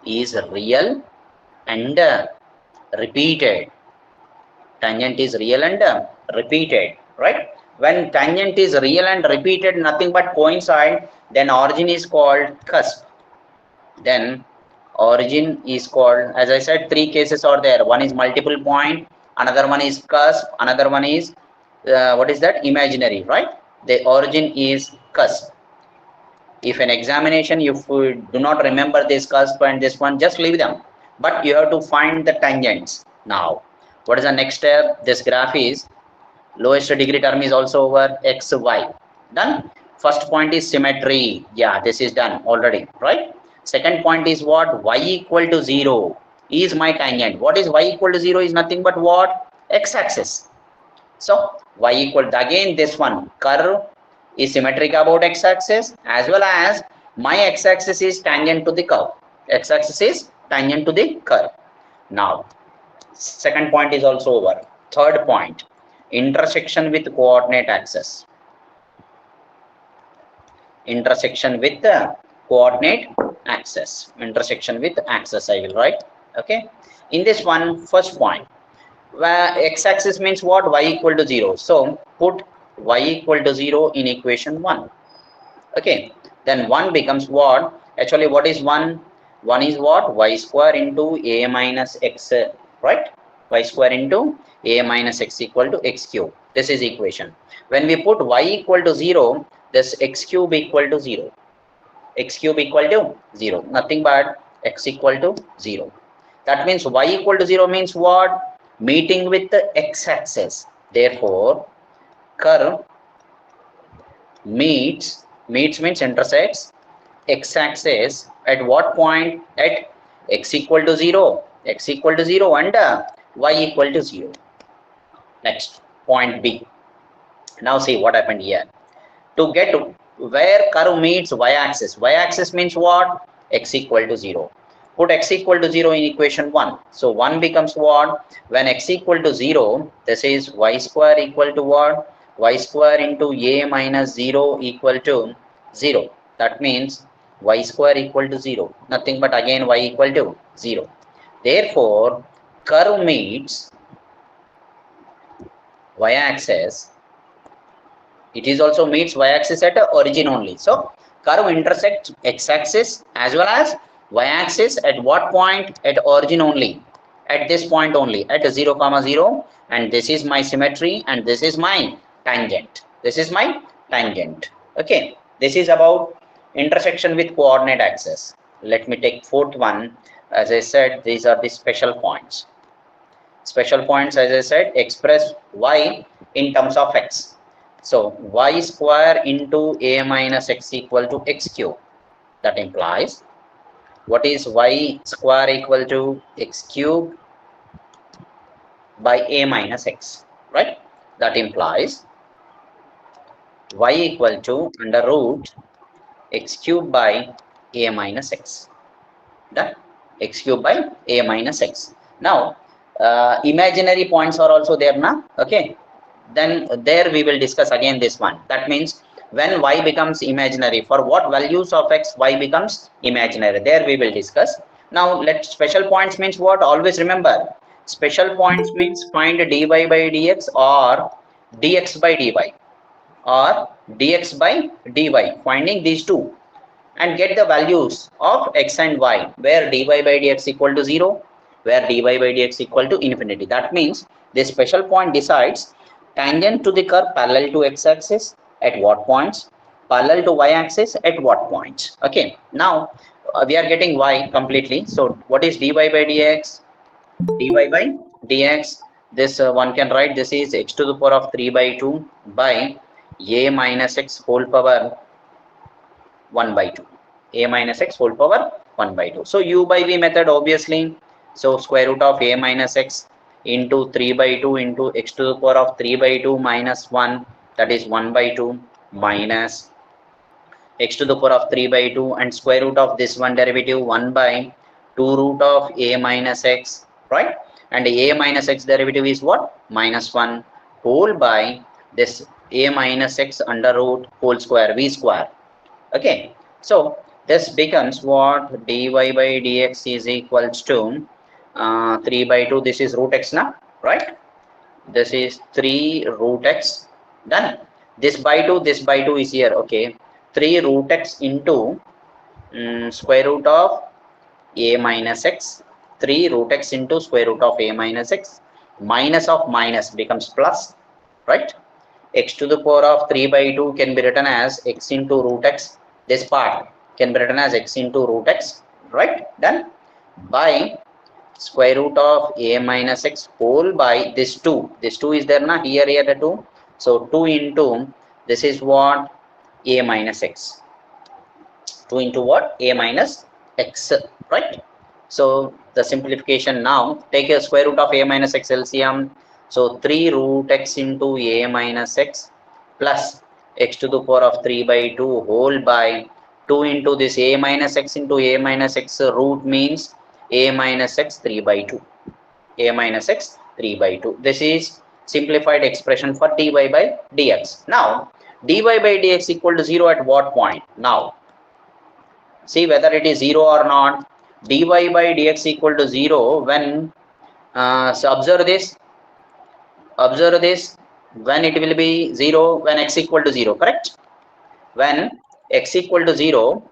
[SPEAKER 2] is real and repeated. Tangent is real and repeated, right? When tangent is real and repeated, nothing but coincide, then origin is called cusp. Then origin is called, as I said, 3 cases are there. One is multiple point, another one is cusp, another one is what is that? Imaginary, right? The origin is cusp. If an examination, if you do not remember this cusp and this one, just leave them. But you have to find the tangents. Now, what is the next step? This graph is lowest degree term is also over x, y. Done. First point is symmetry. Yeah, this is done already, right? Second point is what? Y equal to 0 is my tangent. What is y equal to 0 is nothing but what? X-axis. So y equal to, again this one, curve is symmetric about x-axis, as well as my x-axis is tangent to the curve. X-axis is tangent to the curve. Now, second point is also over. Third point, intersection with coordinate axis. Intersection with the coordinate axis. Intersection with axis I will write. Okay. In this one, first point, where x-axis means what? Y equal to 0. So put y equal to 0 in equation 1. Okay. Then 1 becomes what? Actually, what is 1? 1 is what? Y square into a minus x, right? y square into a minus x equal to x cube. This is equation. When we put y equal to 0, this x cube equal to 0. X cube equal to 0. Nothing but x equal to 0. That means y equal to 0 means what? Meeting with the x-axis. Therefore, curve meets means intersects x-axis at what point? At x equal to 0. X equal to 0 and y equal to 0. Next, point B. Now see what happened here. To get where curve meets y-axis. Y-axis means what? X equal to 0. Put x equal to 0 in equation 1. So 1 becomes what? When x equal to 0, this is y square equal to what? Y square into a minus 0 equal to 0. That means y square equal to 0. Nothing but again y equal to 0. Therefore, curve meets y-axis. It is also meets y-axis at origin only. So curve intersects x-axis as well as y-axis at what point? At origin only. At this point only. At 0, 0. And this is my symmetry and this is my tangent. This is my tangent. Okay. This is about intersection with coordinate axis. Let me take fourth one. As I said, these are the special points. Special points, as I said, express y in terms of x. So y square into a minus x equal to x cube. That implies what is y square equal to x cube by a minus x, right? That implies y equal to under root x cube by a minus x. That x cube by a minus x. Now, imaginary points are also there now. Okay. Then there we will discuss again this one. That means when y becomes imaginary, for what values of x y becomes imaginary, there we will discuss. Now let special points means what? Always remember, special points means find dy by dx or dx by dy or dx by dy, finding these two and get the values of x and y, where dy by dx equal to 0, where dy by dx equal to infinity. That means this special point decides tangent to the curve parallel to x-axis at what points, parallel to y-axis at what points. Okay, now we are getting y completely. So what is dy by dx? Dy by dx, this one can write, this is x to the power of 3 by 2 by a minus x whole power 1 by 2. A minus x whole power 1 by 2. So u by v method obviously. So square root of a minus x into 3 by 2 into x to the power of 3 by 2 minus 1, that is 1 by 2 minus x to the power of 3 by 2 and square root of this one derivative 1 by 2 root of a minus x, right? And a minus x derivative is what? Minus 1 whole by this a minus x under root whole square v square. Okay, so this becomes what? Dy by dx is equals to 3 by 2, this is root x now, right? This is 3 root x, done. This by 2 is here, okay. 3 root x into square root of a minus x, 3 root x into square root of a minus x, minus of minus becomes plus, right? X to the power of 3 by 2 can be written as x into root x, this part can be written as x into root x, right? Done. By square root of a minus x whole by this 2. This 2 is there now, here the 2. So 2 into this is what? A minus x. 2 into what? A minus x, right? So the simplification now, take a square root of a minus x LCM. So 3 root x into a minus x plus x to the power of 3 by 2 whole by 2 into this a minus x into a minus x root means a minus x 3 by 2. A minus x 3 by 2. This is simplified expression for dy by dx. Now dy by dx equal to 0 at what point? Now see whether it is 0 or not. Dy by dx equal to 0 when so observe this when it will be 0 when x equal to 0, correct? When x equal to 0,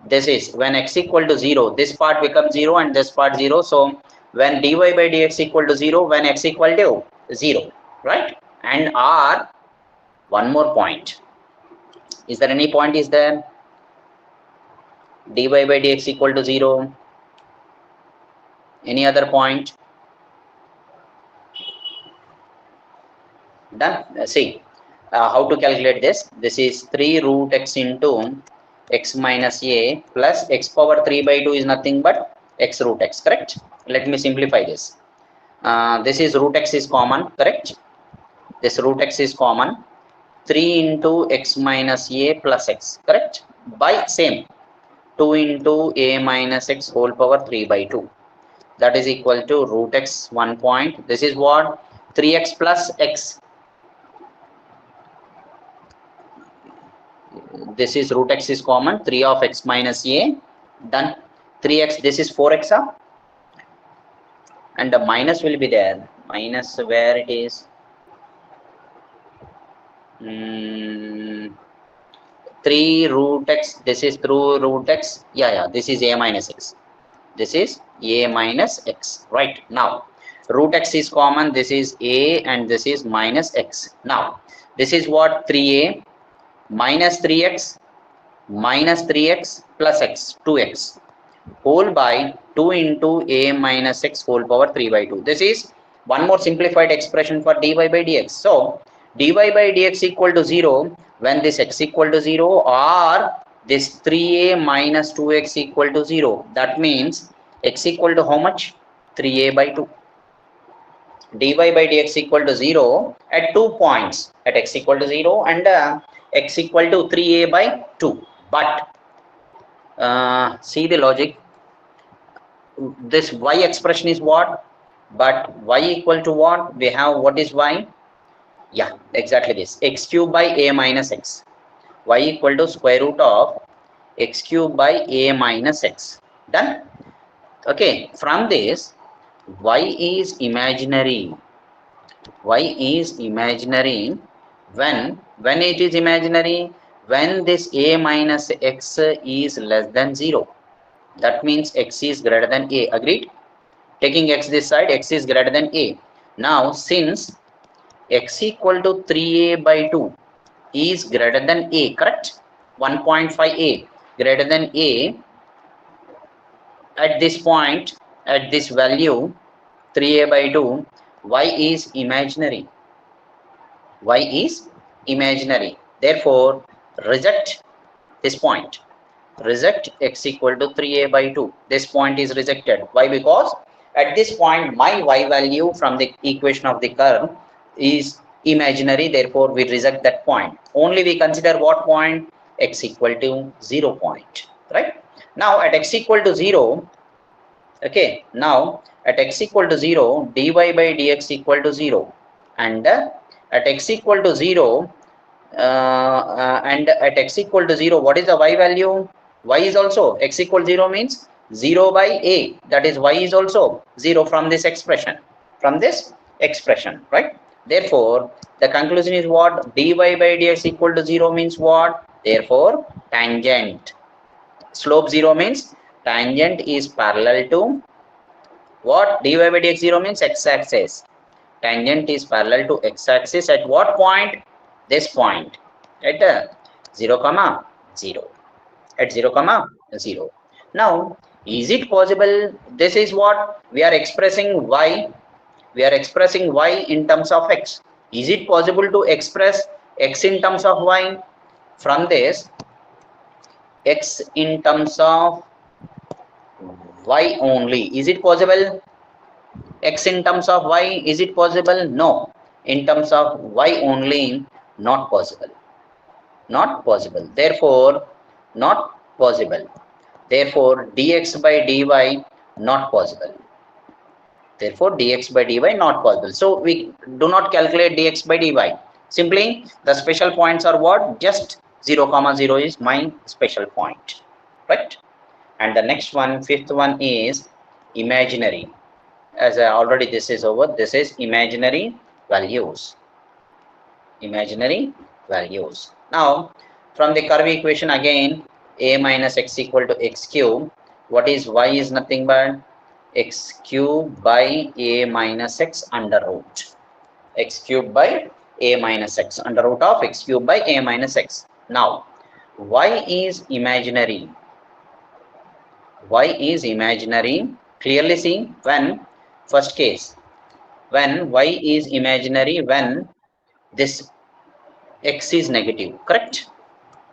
[SPEAKER 2] this is when x equal to 0, this part becomes 0 and this part 0. So when dy by dx equal to 0 when x equal to 0, right? And or one more point. Is there any point is there? Dy by dx equal to 0. Any other point? Done. See how to calculate this. This is 3 root x into x minus a plus x power 3 by 2 is nothing but x root x, correct? Let me simplify this. This is root x is common, correct? This root x is common. 3 into x minus a plus x, correct? By same 2 into a minus x whole power 3 by 2. That is equal to root x 1 point. This is what? 3x plus x. This is root x is common. 3 of x minus a. Done. 3x. This is 4x. And the minus will be there. Minus where it is? 3 root x. This is through root x. Yeah. This is a minus x. This is a minus x. Right. Now, root x is common. This is a and this is minus x. Now, this is what? 3a minus 3x plus x, 2x whole by 2 into a minus x whole power 3 by 2. This is one more simplified expression for dy by dx. So, dy by dx equal to 0 when this x equal to 0 or this 3a minus 2x equal to 0. That means x equal to how much? 3a by 2. dy by dx equal to 0 at 2 points, at x equal to 0 and x equal to 3a by 2. But see the logic. This y expression is what? But y equal to what? We have what is y? Yeah, exactly this. X cube by a minus x. Y equal to square root of x cube by a minus x. Done? Okay, from this, y is imaginary. Y is imaginary when it is imaginary, when this a minus x is less than 0. That means x is greater than a. Agreed? Taking x this side, x is greater than a. Now, since x equal to 3a by 2 is greater than a, correct? 1.5a greater than a, at this point, at this value 3a by 2, y is imaginary. Y is imaginary. Therefore, reject this point. Reject x equal to 3a by 2. This point is rejected. Why? Because at this point, my y value from the equation of the curve is imaginary. Therefore, we reject that point. Only we consider what point? X equal to 0 point. Right? Now, at x equal to 0, okay, now at x equal to 0, dy by dx equal to 0. And at x equal to 0, what is the y value? Y is also x equal 0 means 0 by a. That is y is also 0 from this expression. From this expression, right? Therefore, the conclusion is what? Dy by dx equal to 0 means what? Therefore, tangent. Slope 0 means tangent is parallel to what? Dy by dx 0 means x-axis. Tangent is parallel to x-axis at what point? This point. At 0, 0. At 0, 0. Now, is it possible? This is what we are expressing y. We are expressing y in terms of x. Is it possible to express x in terms of y? From this, x in terms of y only. Is it possible? X in terms of y, is it possible? No. In terms of y only, not possible. Not possible. Therefore, not possible. Therefore, dx by dy, not possible. Therefore, dx by dy, not possible. So, we do not calculate dx by dy. Simply, the special points are what? Just 0, 0 is my special point. Right? And the next one, fifth one is imaginary. As I already this is over, this is imaginary values. Imaginary values. Now, from the curve equation again, a minus x equal to x cube. What is y is nothing but x cube by a minus x under root. X cube by a minus x under root of x cube by a minus x. Now, y is imaginary. Y is imaginary. Clearly see when first case, when y is imaginary, when this x is negative, correct?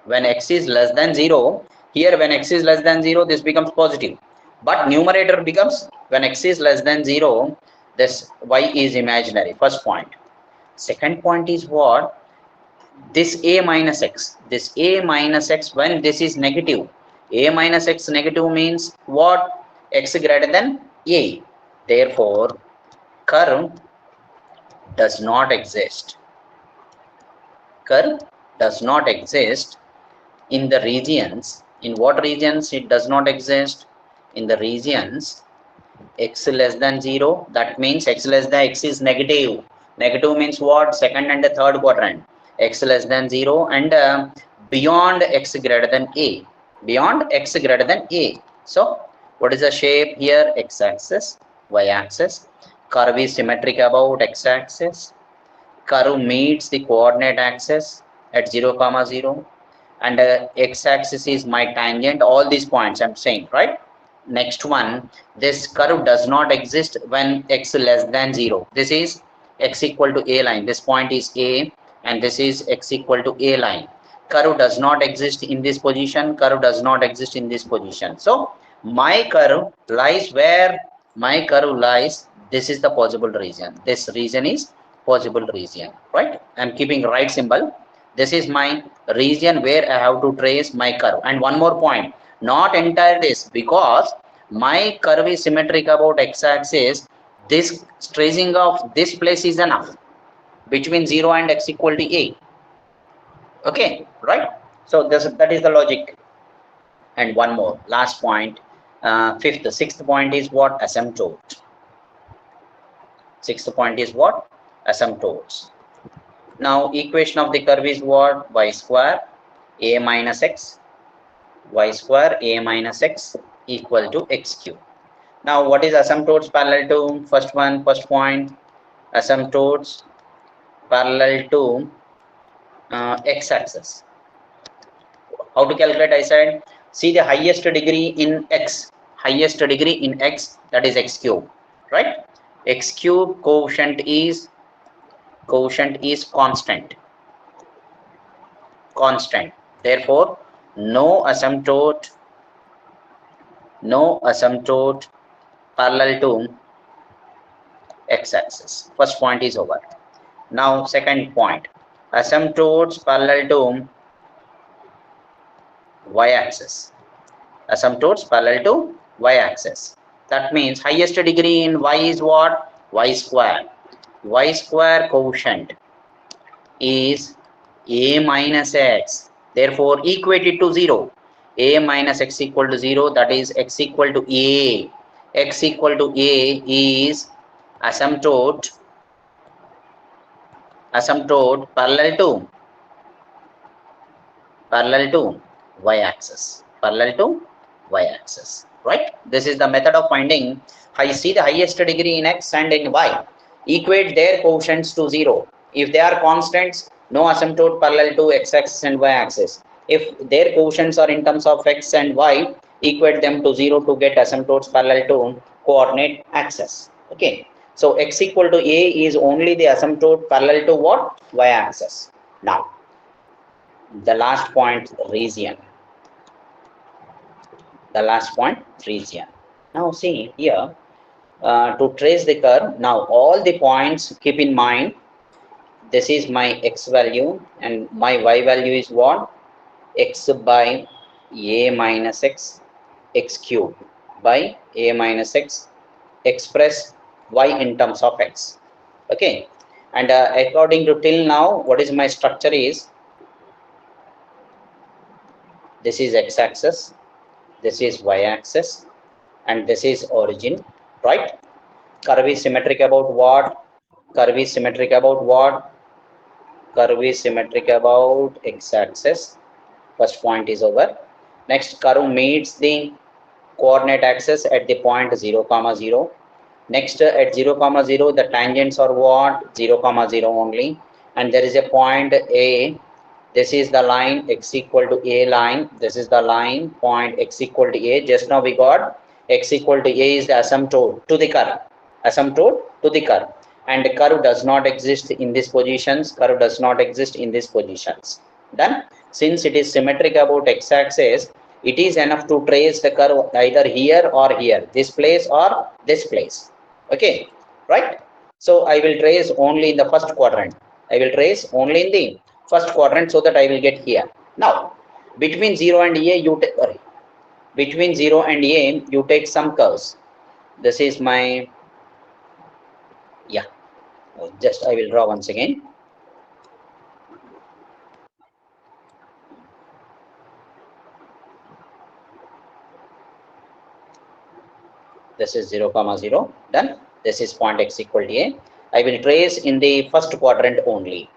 [SPEAKER 2] When x is less than 0, here when x is less than 0, this becomes positive. But numerator becomes, when x is less than 0, this y is imaginary. First point. Second point is what? This a minus x. This a minus x, when this is negative. A minus x negative means what? X greater than a. Therefore, curve does not exist. Curve does not exist in the regions. In what regions it does not exist? In the regions x less than 0, that means x less than x is negative. Negative means what? Second and the third quadrant. X less than 0 and beyond x greater than a. Beyond x greater than a. So, what is the shape here? X axis, y axis. Curve is symmetric about x axis. Curve meets the coordinate axis at 0, 0. And x axis is my tangent. All these points I'm saying, right? Next one, this curve does not exist when x less than 0. This is x equal to a line. This point is a and this is x equal to a line. Curve does not exist in this position. Curve does not exist in this position. So my curve lies where? My curve lies. This is the possible region. This region is possible region, right? I'm keeping right symbol. This is my region where I have to trace my curve. And one more point, not entire this, because my curve is symmetric about x-axis. This tracing of this place is enough between 0 and x equal to a. Okay, right? So that is the logic. And one more, last point, sixth point is what? Asymptote. Sixth point is what? Asymptotes. Now, equation of the curve is what? Y square a minus x. Y square a minus x equal to x cube. Now, what is asymptotes parallel to? First point, asymptotes parallel to x-axis. How to calculate? I said, see the highest degree in x. Highest degree in x, that is x cube, right? X cube quotient is constant. Therefore, no asymptote parallel to x-axis. First point is over. Now, second point, asymptotes parallel to y-axis. Asymptotes parallel to y-axis. That means highest degree in y is what? Y square. Y square quotient is a minus x. Therefore, equate it to 0. A minus x equal to 0, that is x equal to a. X equal to a is asymptote parallel to y-axis. Parallel to y-axis. Right? This is the method of finding. I see the highest degree in x and in y. Equate their quotients to 0. If they are constants, no asymptote parallel to x-axis and y-axis. If their quotients are in terms of x and y, equate them to 0 to get asymptotes parallel to coordinate axis. Okay. So x equal to a is only the asymptote parallel to what? Y-axis. Now, the last point, region. The last point, region. Now see here, to trace the curve, now all the points keep in mind, this is my x value and my y value is what? X by a minus x, x cube by a minus x, express y in terms of x. Okay, and according to till now, what is my structure is, this is x-axis, this is y-axis, and this is origin, right? Curve is symmetric about what? Curve is symmetric about what? Curve is symmetric about x-axis. First point is over. Next, curve meets the coordinate axis at the point 0, 0. Next, at 0, 0, the tangents are what? 0, 0 only. And there is a point A. This is the line x equal to A line. This is the line point x equal to A. Just now we got x equal to A is the asymptote to the curve. Asymptote to the curve. And the curve does not exist in these positions. Curve does not exist in these positions. Then, since it is symmetric about x-axis, it is enough to trace the curve either here or here, this place or this place. Okay, right? So I will trace only in the first quadrant. I will trace only in the first quadrant so that I will get here. Now, between 0 and A, between 0 and A, you take some curves. This is my, yeah, just I will draw once again. This is 0, 0, done. This is point x equal to A. I will trace in the first quadrant only.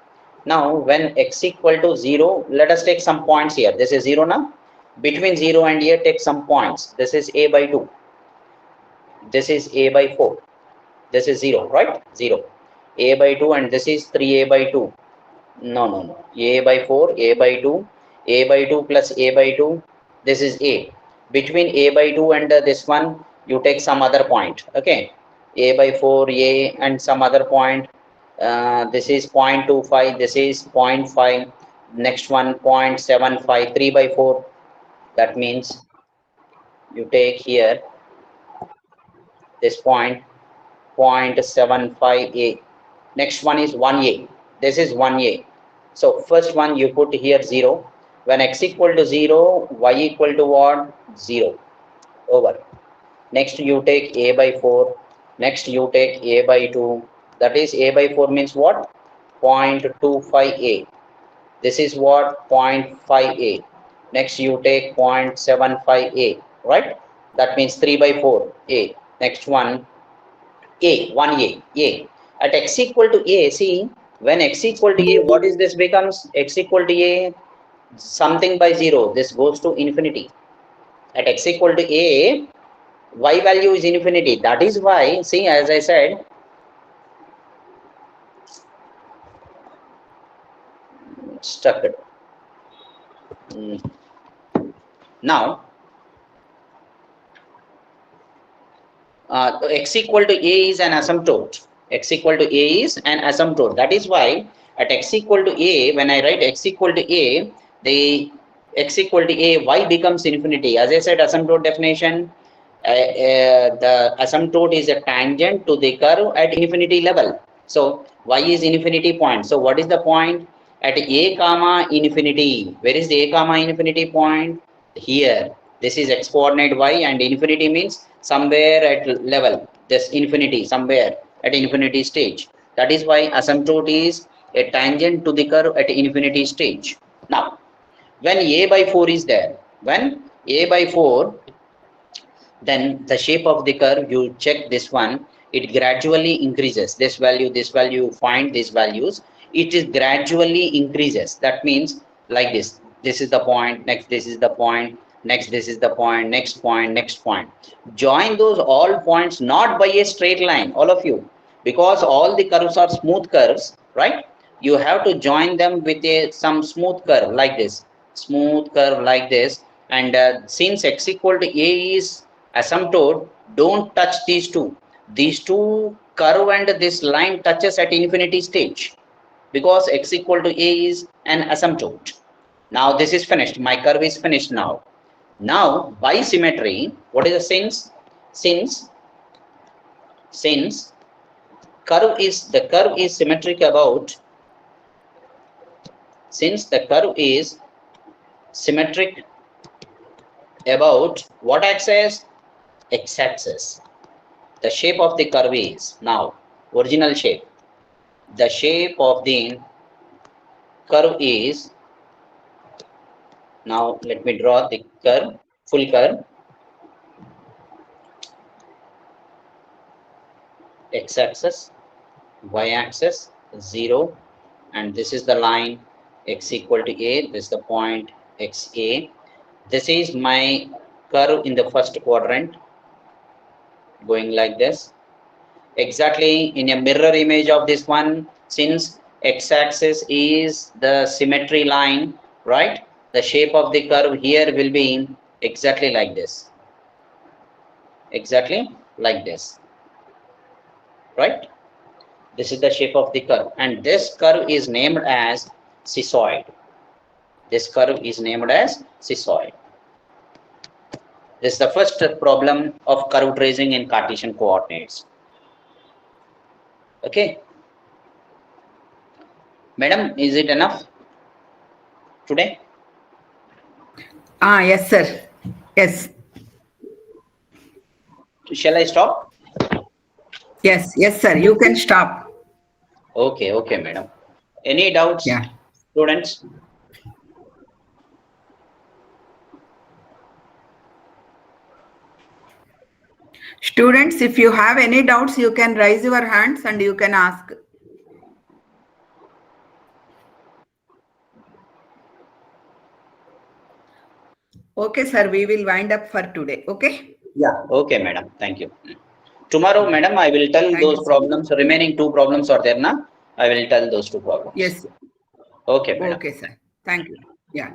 [SPEAKER 2] Now, when x equal to 0, let us take some points here. This is 0 now. Between 0 and A, take some points. This is A by 2. This is A by 4. This is 0, right? 0. A by 2 and this is 3A by 2. No. A by 4, A by 2. A by 2 plus A by 2. This is A. Between A by 2 and this one, you take some other point. Okay. A by 4, A and some other point. This is 0.25. This is 0.5. Next one 0.75. 3 by 4. That means you take here this point 0.75a. Next one is 1a. This is 1a. So first one you put here 0. When x equal to 0, y equal to what? 0. Over. Next you take a by 4. Next you take a by 2. That is a by 4 means what? 0.25a. This is what? 0.5a. Next you take 0.75a. Right? That means 3 by 4 a. Next one a, 1a, a. At x equal to a, see, when x equal to a, what is this becomes? X equal to a, something by 0. This goes to infinity. At x equal to a, y value is infinity. That is why, see, as I said, stuck it. Now, x equal to a is an asymptote. X equal to a is an asymptote. That is why at x equal to a, when I write x equal to a, the x equal to a, y becomes infinity. As I said, asymptote definition, the asymptote is a tangent to the curve at infinity level. So y is infinity point. So what is the point? At a comma infinity. Where is the a comma infinity point? Here. This is x coordinate y, and infinity means somewhere at level. This infinity, somewhere at infinity stage. That is why asymptote is a tangent to the curve at infinity stage. Now, when a by 4 is there, when a by 4, then the shape of the curve, you check this one, it gradually increases. This value, find these values, it is gradually increases. That means like this. This is the point, next this is the point, next this is the point, next point, next point. Join those all points not by a straight line, all of you, because all the curves are smooth curves, right? You have to join them with some smooth curve like this, smooth curve like this. And since x equal to a is asymptote, don't touch these two. These two curve and this line touches at infinity stage, because x equal to a is an asymptote. Now this is finished. My curve is finished now. Now by symmetry, what is the sense? Since the curve is symmetric about, since the curve is symmetric about what axis? X-axis. The shape of the curve is now original shape. The shape of the curve is, now let me draw the curve, full curve. X-axis, y-axis, 0, and this is the line x equal to a. This is the point xa. This is my curve in the first quadrant going like this. Exactly in a mirror image of this one, since x-axis is the symmetry line, right? The shape of the curve here will be exactly like this. Exactly like this, right? This is the shape of the curve, and this curve is named as cissoid. This curve is named as cissoid. This is the first problem of curve tracing in Cartesian coordinates. Okay. Madam, is it enough today?
[SPEAKER 1] Yes, sir. Yes.
[SPEAKER 2] Shall I stop?
[SPEAKER 1] Yes, sir. You can stop.
[SPEAKER 2] Okay, madam. Any doubts,
[SPEAKER 1] Yeah.
[SPEAKER 2] students?
[SPEAKER 1] Students, if you have any doubts, you can raise your hands and you can ask. Okay, sir. We will wind up for today. Okay.
[SPEAKER 2] Yeah. Okay, madam. Thank you. Tomorrow, madam, I will tell
[SPEAKER 1] Thank
[SPEAKER 2] those
[SPEAKER 1] you, sir.
[SPEAKER 2] problems. Remaining 2 problems are there, na? I will tell those 2 problems.
[SPEAKER 1] Yes.
[SPEAKER 2] Okay, madam.
[SPEAKER 1] Okay, sir. Thank you. Yeah.